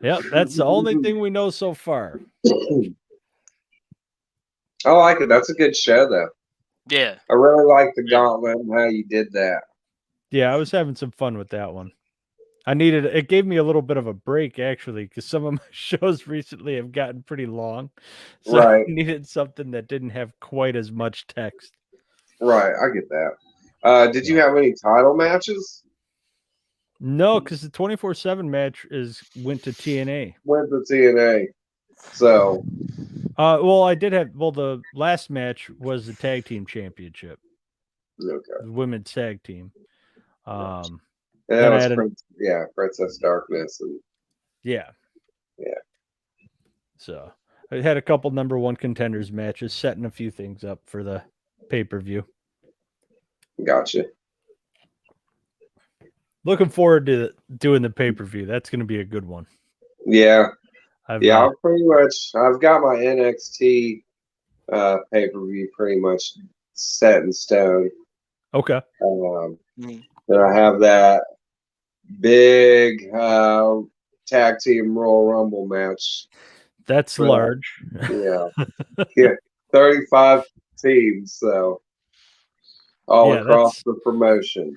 Yep, that's the only thing we know so far. I like it. That's a good show, though. Yeah. I really like the gauntlet and how you did that. Yeah, I was having some fun with that one. It gave me a little bit of a break, actually, because some of my shows recently have gotten pretty long. So I needed something that didn't have quite as much text. Right, I get that. Did you have any title matches? No, because the 24/7 match went to TNA. Went to TNA. So. I did have. Well, the last match was the tag team championship. Okay. The women's tag team. And that was Princess Darkness. And... Yeah. Yeah. So I had a couple number one contenders matches, setting a few things up for the pay-per-view. Gotcha. Looking forward to doing the pay-per-view. That's going to be a good one. Yeah. I've got my NXT pay-per-view pretty much set in stone. Okay. Then I have that big tag team Royal Rumble match. That's large. Yeah. 35 teams, so all across the promotion.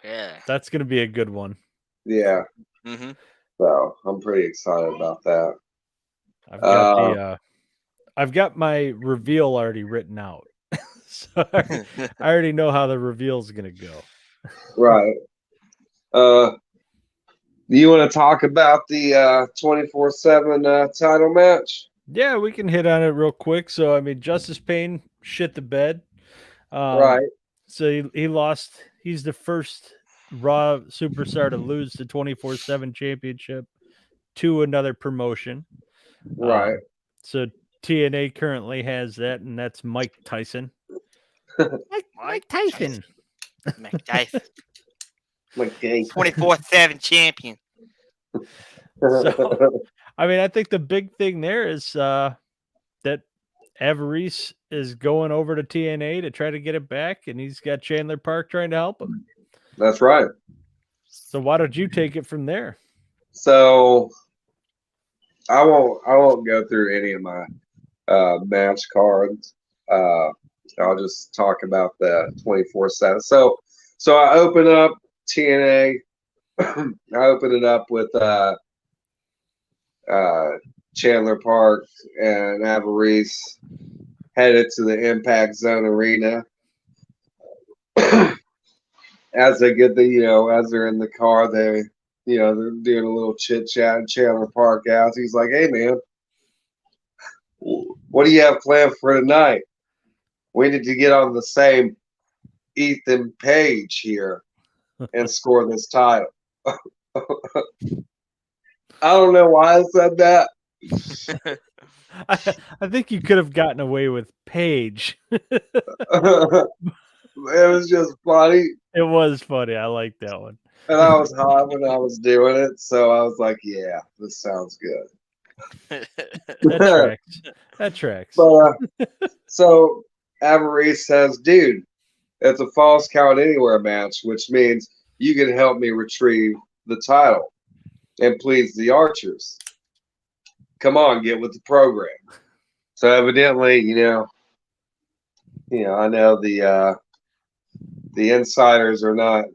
Yeah. That's going to be a good one. Yeah. Mm-hmm. So I'm pretty excited about that. I've got my reveal already written out. So I already know how the reveal is going to go. Right. You want to talk about the 24/7 title match? Yeah, we can hit on it real quick. So, I mean, Justice Payne shit the bed. Right. So he lost. He's the first Raw superstar to lose the 24/7 championship to another promotion. Right. So TNA currently has that, and that's Mike Tyson. Mike Tyson. Mike Tyson. Like, dang. 24/7 champion. So, I mean, I think the big thing there is that Avarice is going over to TNA to try to get it back, and he's got Chandler Park trying to help him. That's right. So why don't you take it from there? So I won't go through any of my match cards. I'll just talk about the 24/7. So I open up TNA. I open it up with Chandler Park and Avarice headed to the Impact Zone Arena. As they get as they're in the car, they're doing a little chit chat. And Chandler Park asks, he's like, "Hey man, what do you have planned for tonight? We need to get on the same Ethan page here and score this title." I don't know why I said that. I think you could have gotten away with Paige. It was just funny. It was funny. I like that one. And I was high when I was doing it, so I was like, "Yeah, this sounds good." That tracks. That tracks. But so Avarice says, "Dude, it's a false count anywhere match, which means you can help me retrieve the title and please the Archers. Come on, get with the program." So evidently, I know the insiders are not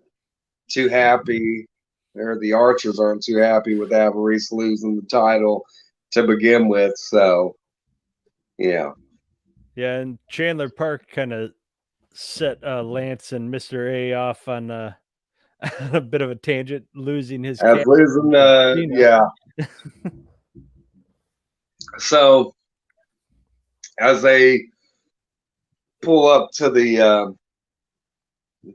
too happy, or the Archers aren't too happy with Avarice losing the title to begin with. So, yeah. Yeah, and Chandler Park kind of set Lance and Mr. A off on a bit of a tangent, losing his As cap- losing, yeah. So, as they pull up to the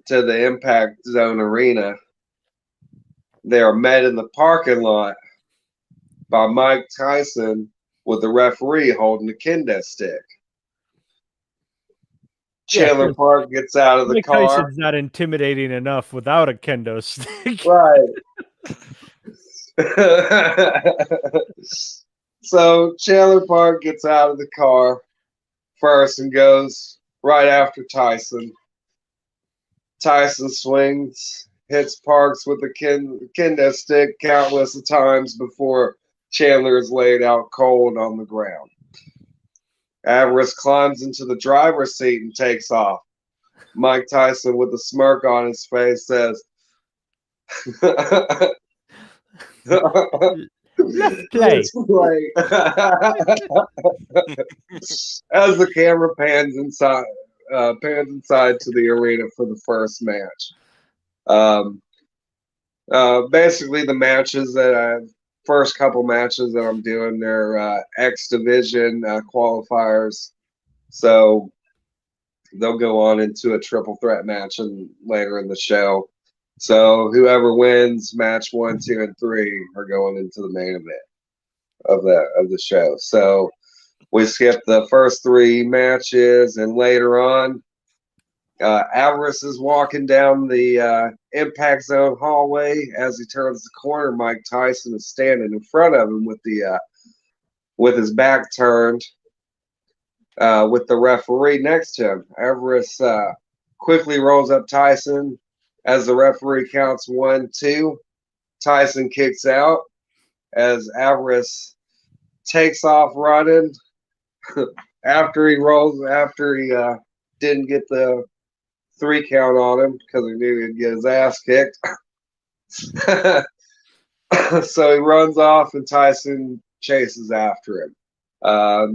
Impact Zone Arena, they are met in the parking lot by Mike Tyson with the referee holding a kendo stick. Chandler 'cause Park gets out of the Mike car. Tyson's not intimidating enough without a kendo stick. Right. So Chandler Park gets out of the car first and goes right after Tyson. Tyson swings, hits Parks with a kendo stick countless of times before Chandler is laid out cold on the ground. Avarice climbs into the driver's seat and takes off. Mike Tyson, with a smirk on his face, says, Let's play. "Let's play." As the camera pans inside to the arena for the first match. Basically, the matches first couple matches that I'm doing, they're X Division qualifiers. So they'll go on into a triple threat match later in the show. So whoever wins match 1, 2, and 3 are going into the main event of the show. So we skipped the first 3 matches, and later on, Avarice is walking down the Impact Zone hallway. As he turns the corner, Mike Tyson is standing in front of him with his back turned, with the referee next to him. Avarice quickly rolls up Tyson. As the referee counts 1, 2, Tyson kicks out. As Avarice takes off running after he didn't get the 3 count on him because he knew he'd get his ass kicked. So he runs off and Tyson chases after him.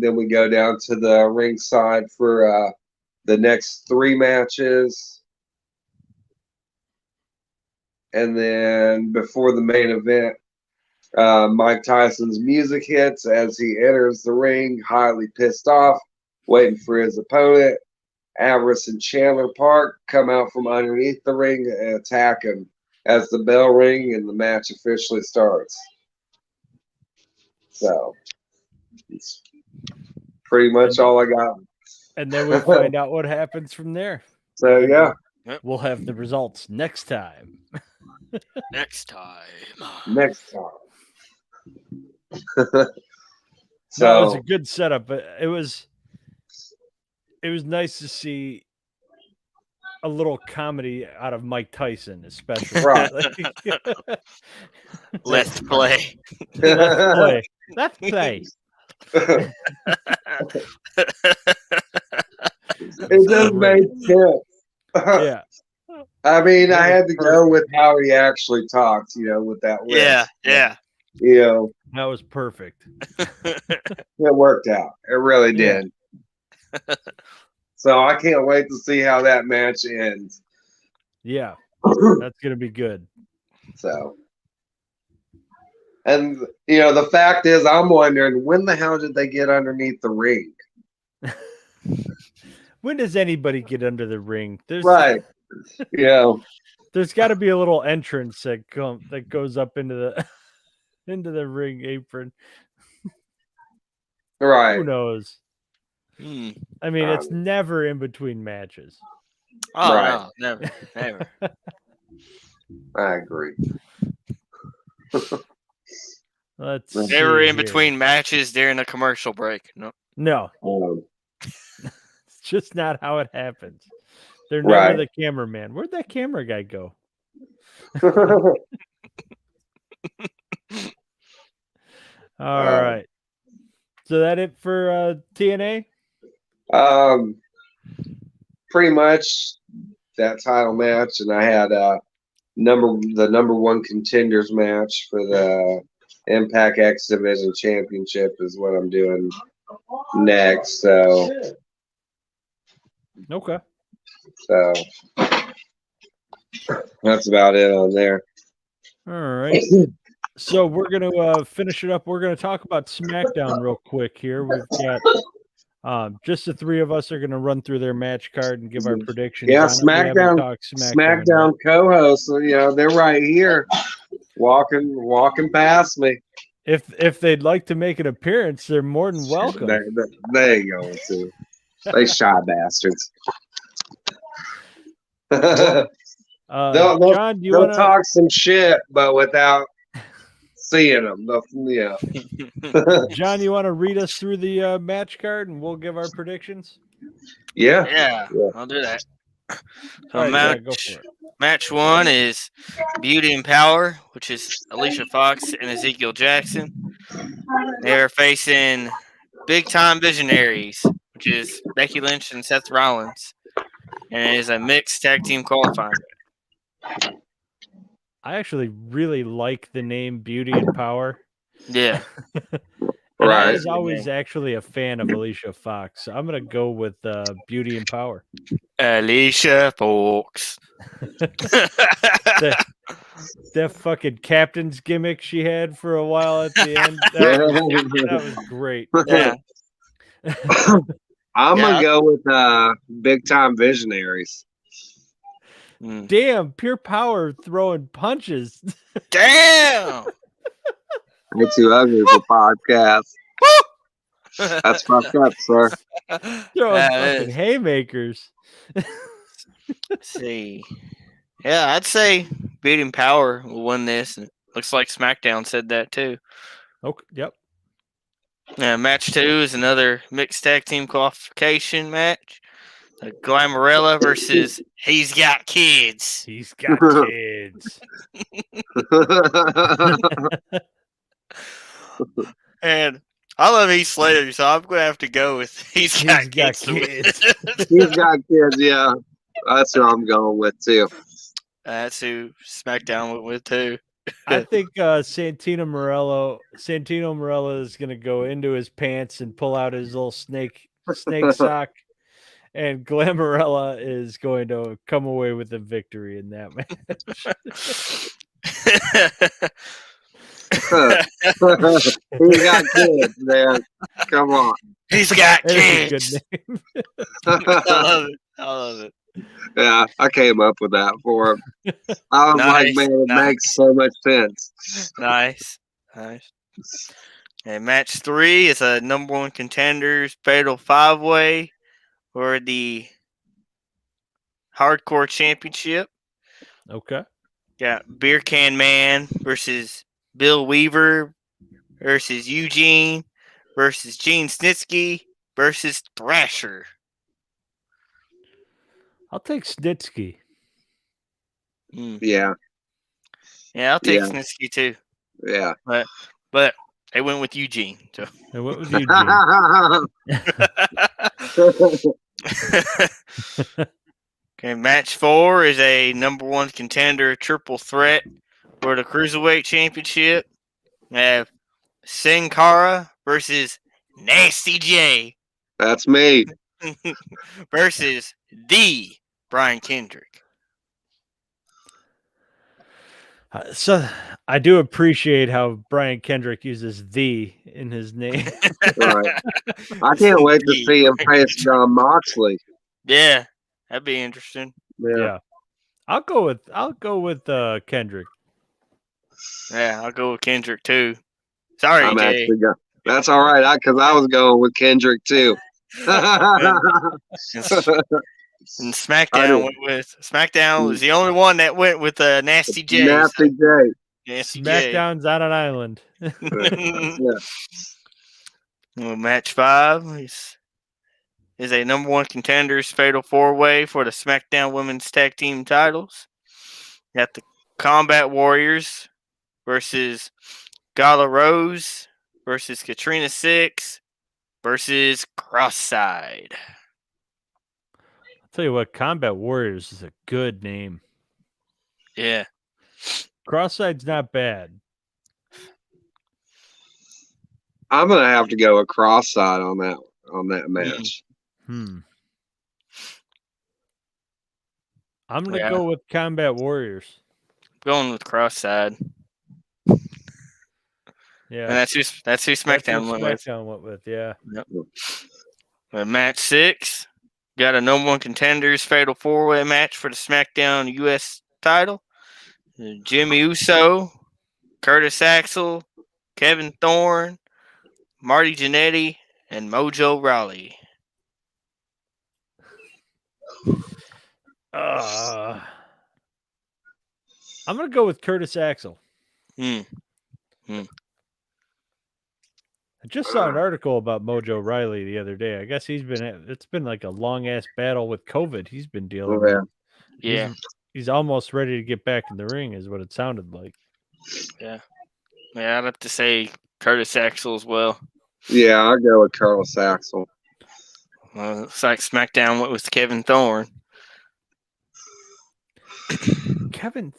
Then we go down to the ringside for the next 3 matches. And then before the main event, Mike Tyson's music hits as he enters the ring, highly pissed off, waiting for his opponent. Avarice and Chandler Park come out from underneath the ring and attack him as the bell rings and the match officially starts. So, it's pretty much all I got. And then we find out what happens from there. So, yeah. We'll have the results next time. Next time. Next time. So no, it was a good setup, but it was nice to see a little comedy out of Mike Tyson, especially. Right. Let's play. Let's play. Let's play. It just made sense. Yeah. I mean, I had to go with how he actually talks, with that list. Yeah. That was perfect. It worked out. It really did. So I can't wait to see how that match ends. Yeah. That's going to be good. So. And, the fact is, I'm wondering, when the hell did they get underneath the ring? When does anybody get under the ring? Right. There's got to be a little entrance that goes up into the into the ring apron. Right. Who knows? I mean, it's never in between matches. Oh, right. No, never. I agree. Never in between matches during a commercial break. No. It's just not how it happens. They're never the cameraman. Where'd that camera guy go? All right. So that it for TNA? Pretty much that title match, and I had the number 1 contenders match for the Impact X Division Championship is what I'm doing next. So okay. So that's about it on there. All right. So we're going to finish it up. We're going to talk about SmackDown real quick here. We've got just the 3 of us are going to run through their match card and give our predictions. Yeah, SmackDown co-hosts. They're right here, walking past me. If they'd like to make an appearance, they're more than welcome. They ain't going to. They shy bastards. John, they'll talk some shit, but without seeing them. John, you want to read us through the match card and we'll give our predictions? Yeah. I'll do that. So match 1 is Beauty and Power, which is Alicia Fox and Ezekiel Jackson. They're facing Big Time Visionaries, which is Becky Lynch and Seth Rollins. And it is a mixed tag team qualifying. I actually really like the name Beauty and Power. Yeah. I was always actually a fan of Alicia Fox. So I'm going to go with Beauty and Power. Alicia Fox. that fucking captain's gimmick she had for a while at the end. That was great. Yeah. I'm going to go with Big Time Visionaries. Damn, pure power throwing punches. Damn. You're too ugly for podcasts. That's fucked up, sir. Throwing fucking haymakers. Let's see. Yeah, I'd say Beauty and Power will win this. And looks like SmackDown said that too. Okay. Yep. Match 2 is another mixed tag team qualification match. Glamarella versus He's Got Kids. He's got kids. And I love Heath Slater, so I'm going to have to go with He's Got Kids. He's Got Kids, yeah. That's who I'm going with, too. That's who SmackDown went with, too. I think Santino Marella is going to go into his pants and pull out his little snake sock and Glamorella is going to come away with the victory in that match. He's got kids, man. Come on. He's got That is a good kids. name. I love it. I love it. Yeah, I came up with that for him. I was like, Nice, man, it nice. makes so much sense. Nice. And match 3 is a number 1 contenders fatal 5-way for the hardcore championship. Okay. Got Beer Can Man versus Bill Weaver versus Eugene versus Gene Snitsky versus Thrasher. I'll take Snitsky. Yeah, Yeah, I'll take Yeah. Snitsky too. yeah. But they went with Eugene. So. I went with Eugene. Okay, match 4 is a number 1 contender triple threat for the Cruiserweight Championship. We have Sin Cara versus Nasty J That's me. versus the Brian Kendrick. So I do appreciate how Brian Kendrick uses "the" in his name. Right. I can't wait to see him face John Moxley. Yeah, that'd be interesting. Yeah. I'll go with Kendrick. Yeah, I'll go with Kendrick too. Sorry, I'm Jay. actually going. That's all right, because I was going with Kendrick too. And SmackDown was the only one that went with Nasty J. Nasty J. Nasty SmackDown's on an island. Yeah. Well, match 5 is a number 1 contenders fatal 4-way for the SmackDown Women's Tag Team titles. You got the Combat Warriors versus Gala Rose versus Katrina Six versus Cross-Side. I'll tell you what, Combat Warriors is a good name. Yeah. Cross-Side's not bad. I'm gonna have to go with Cross-Side on that match. I'm gonna go with Combat Warriors. Going with Cross-Side. Yeah. And that's who SmackDown went with. SmackDown went with, yeah. Yep. Well, match 6, got a number 1 contenders fatal 4-way match for the SmackDown US title. Jimmy Uso, Curtis Axel, Kevin Thorne, Marty Jannetty, and Mojo Rawley. I'm gonna go with Curtis Axel. I just saw an article about Mojo Riley the other day. I guess it's been like a long ass battle with COVID he's been dealing with. Yeah. He's almost ready to get back in the ring, is what it sounded like. Yeah, I'd have to say Curtis Axel as well. Yeah, I'll go with Curtis Axel. Looks like SmackDown went with Kevin Thorne. Kevin.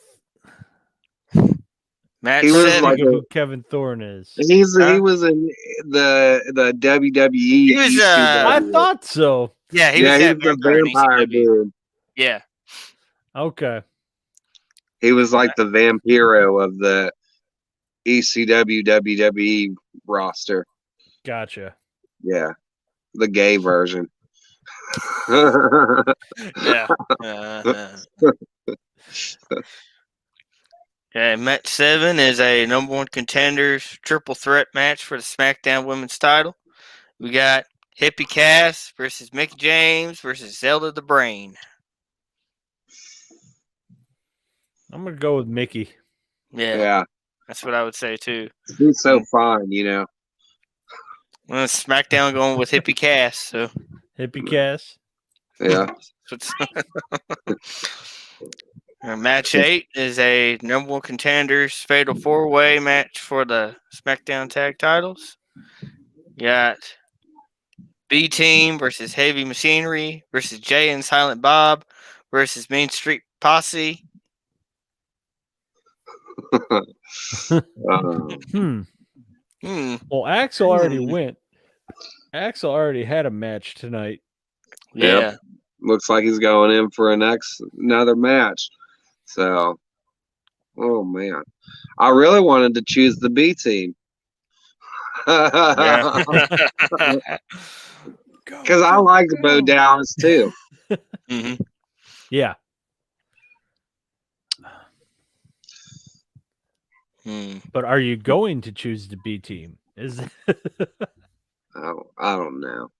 Match He was 7. like Who Kevin Thorne is? He was in the WWE. He was, I thought so. Yeah, he was that the vampire in vampire ECW. dude. Yeah. Okay. He was like the Vampiro of the ECW WWE roster. Gotcha. Yeah, the gay version. Yeah. Okay, match 7 is a number 1 contenders triple threat match for the SmackDown Women's title. We got Hippie Cass versus Mick James versus Zelda the Brain. I'm gonna go with Mickey. Yeah, that's what I would say too. He's so fine, you know. Well, SmackDown going with Hippie Cass, so Hippie Cass. Yeah. Match 8 is a number 1 contenders fatal 4-way match for the SmackDown tag titles. You got B Team versus Heavy Machinery versus Jay and Silent Bob versus Main Street Posse. Well, Axel already went. Axel already had a match tonight. Yeah. Looks like he's going in for another match. So, oh man, I really wanted to choose the B team. Yeah. Because I liked Bo Dallas too. hmm Yeah. But are you going to choose the B team? Is I don't know.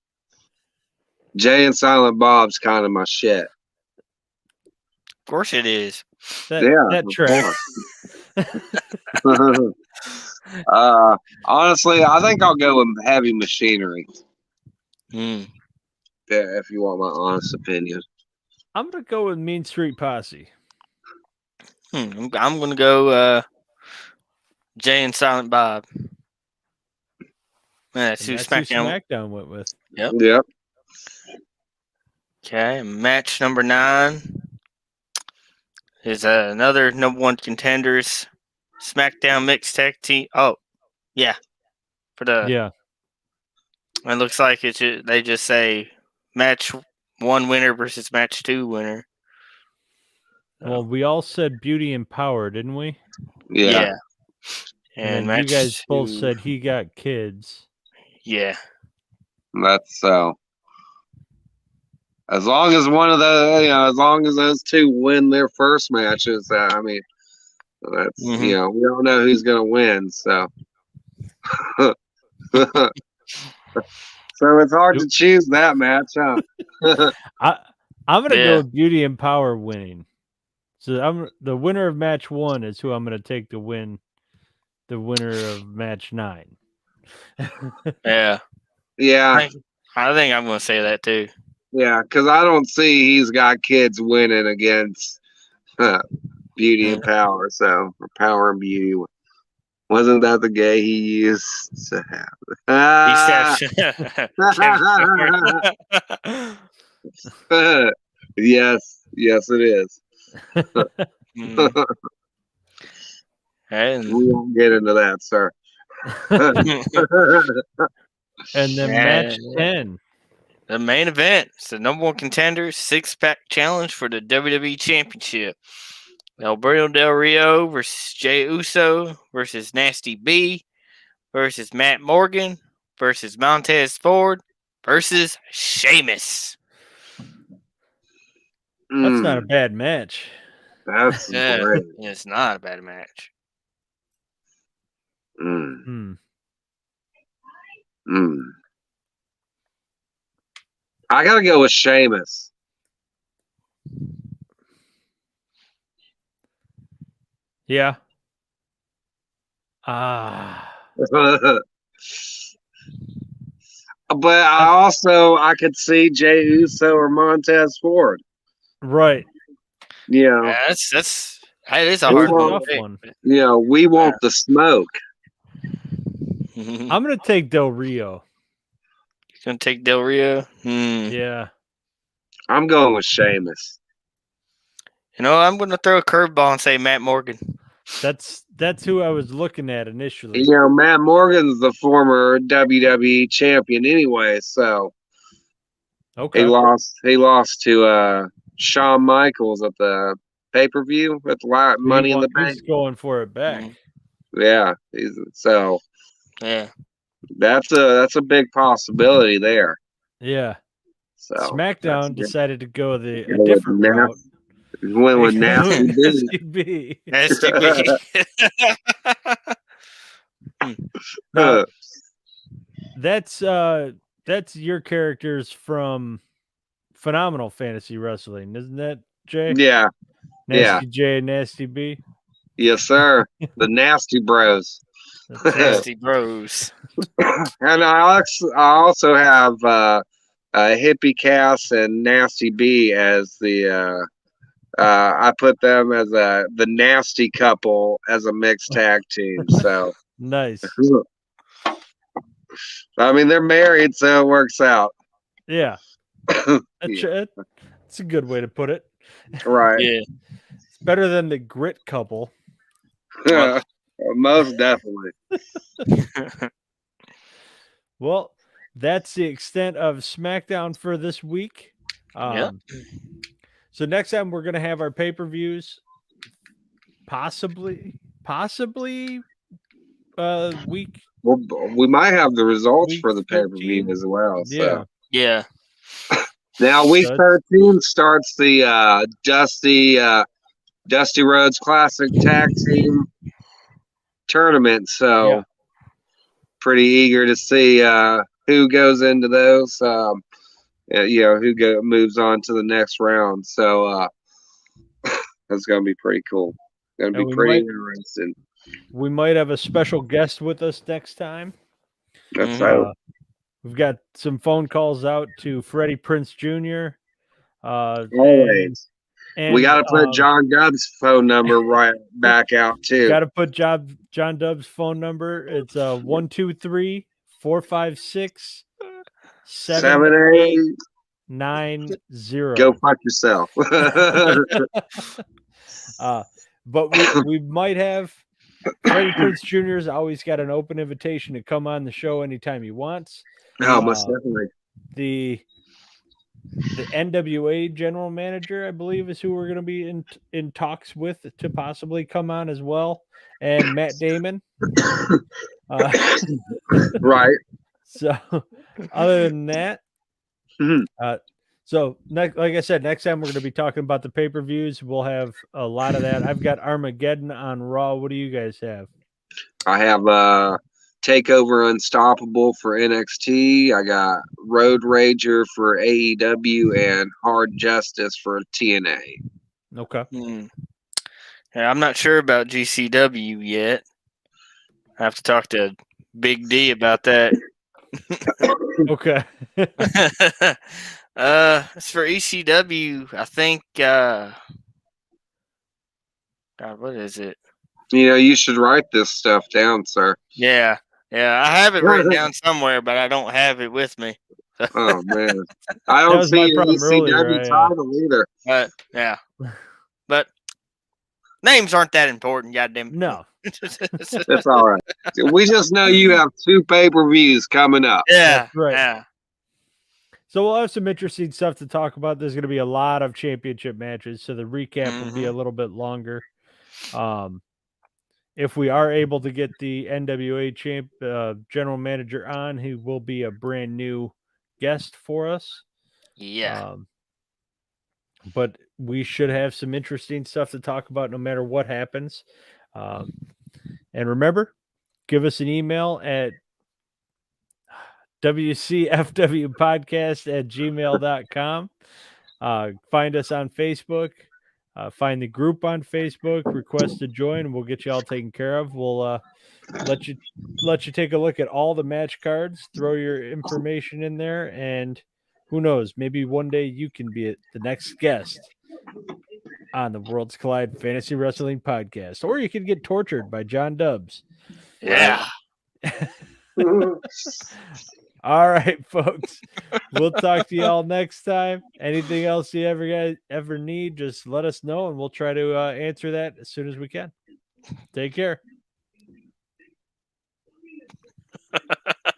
Jay and Silent Bob's kind of my shit. Of course it is. that Of tracks? course. Honestly, I think I'll go with Heavy Machinery. Mm. Yeah, if you want my honest opinion. I'm gonna go with Mean Street Posse. I'm going to go Jay and Silent Bob. That's And who that's who SmackDown. SmackDown went with. Yep. Okay, match number 9 is another number 1 contenders SmackDown mixed tag team. Oh, yeah, for the. Yeah. It looks like they just say match 1 winner versus match 2 winner. Well, we all said Beauty and Power, didn't we? Yeah. And then match you guys both 2, said he got kids. Yeah. That's so. As long as one of the, as long as those two win their first matches, I mean, that's we don't know who's gonna win, so. So it's hard to choose that match, huh? I'm gonna go with Beauty and Power winning. So the winner of match 1 is who I'm gonna take to win the winner of match 9. Yeah. Yeah. I think I'm going to say that too. Yeah, because I don't see he's got kids winning against Beauty and Power. So, or Power and Beauty. Wasn't that the gay he used to have? Yes, it is. And we won't get into that, sir. And then match 10. The main event. It's the number 1 contender 6-pack challenge for the WWE Championship. Alberto Del Rio versus Jey Uso versus Nasty B versus Matt Morgan versus Montez Ford versus Sheamus. That's not a bad match. That's great. It's not a bad match. I gotta go with Sheamus. Yeah. But I could see Jey Uso or Montez Ford. Right. Yeah, that's it is a hard one. We want the smoke. I'm gonna take Del Rio. You're gonna take Del Rio? Yeah. I'm going with Sheamus. I'm gonna throw a curveball and say Matt Morgan. That's who I was looking at initially. Matt Morgan's the former WWE champion anyway, so okay. He lost to Shawn Michaels at the pay-per-view at the Money in the Bank. He's going for it back. Yeah, that's a big possibility there. Yeah. So SmackDown decided to go a different route. Went with Nasty B. Nasty B. Now, that's your characters from Phenomenal Fantasy Wrestling, isn't that, Jay? Yeah. Nasty J and Nasty B. Yes, sir. The Nasty Bros. Nasty Bros. And I also have Hippie Cass and Nasty B as the I put them as the nasty couple as a mixed tag team. So nice. I mean, they're married, so it works out. Yeah. That's a good way to put it. Right. Yeah. It's better than the grit couple. Most definitely. Well, that's the extent of SmackDown for this week. Yeah. So next time we're gonna have our pay-per-views, possibly week. Well, we might have the results Week for the pay per 13? view as well. Yeah. So Yeah. now week So 13 starts the Dusty Rhodes Classic Tag Team Tournament. So Yeah. pretty eager to see who goes into those. Who moves on to the next round. So that's gonna be pretty cool. Gonna And be pretty interesting. we might have a special guest with us next time. That's Mhm. We've got some phone calls out to Freddie Prince Jr. Always. We got to put John Dubb's phone number right back out too. Got to put John Dubb's phone number. It's 123-456-7890. Go fuck yourself. But we might have Freddie Prinze Jr.'s always got an open invitation to come on the show anytime he wants. Oh, most definitely. The NWA general manager, I believe, is who we're going to be in talks with to possibly come on as well, and Matt Damon. Right. So, other than that, so like I said, next time we're going to be talking about the pay-per-views. We'll have a lot of that. I've got Armageddon on Raw. What do you guys have? I have Takeover Unstoppable for NXT. I got Road Rager for AEW and Hard Justice for TNA. Okay. Yeah, I'm not sure about GCW yet. I have to talk to Big D about that. Okay. As for ECW, I think God, what is it? You should write this stuff down, sir. Yeah, I have it written down somewhere, but I don't have it with me. Oh man, I don't see an ECW title either. Yeah, but names aren't that important, goddamn. No, that's all right. We just know you have 2 pay-per-views coming up. Yeah, that's right. Yeah. So we'll have some interesting stuff to talk about. There's going to be a lot of championship matches, so the recap will be a little bit longer. If we are able to get the NWA general manager on, he will be a brand new guest for us. Yeah. But we should have some interesting stuff to talk about no matter what happens. And remember, give us an email at wcfwpodcast@gmail.com. Find us on Facebook. Find the group on Facebook. Request to join. We'll get you all taken care of. We'll let you take a look at all the match cards. Throw your information in there, and who knows? Maybe one day you can be the next guest on the Worlds Collide Fantasy Wrestling Podcast, or you could get tortured by John Dubbs. Yeah. All right, folks. We'll talk to you all next time. Anything else you ever need, just let us know, and we'll try to answer that as soon as we can. Take care.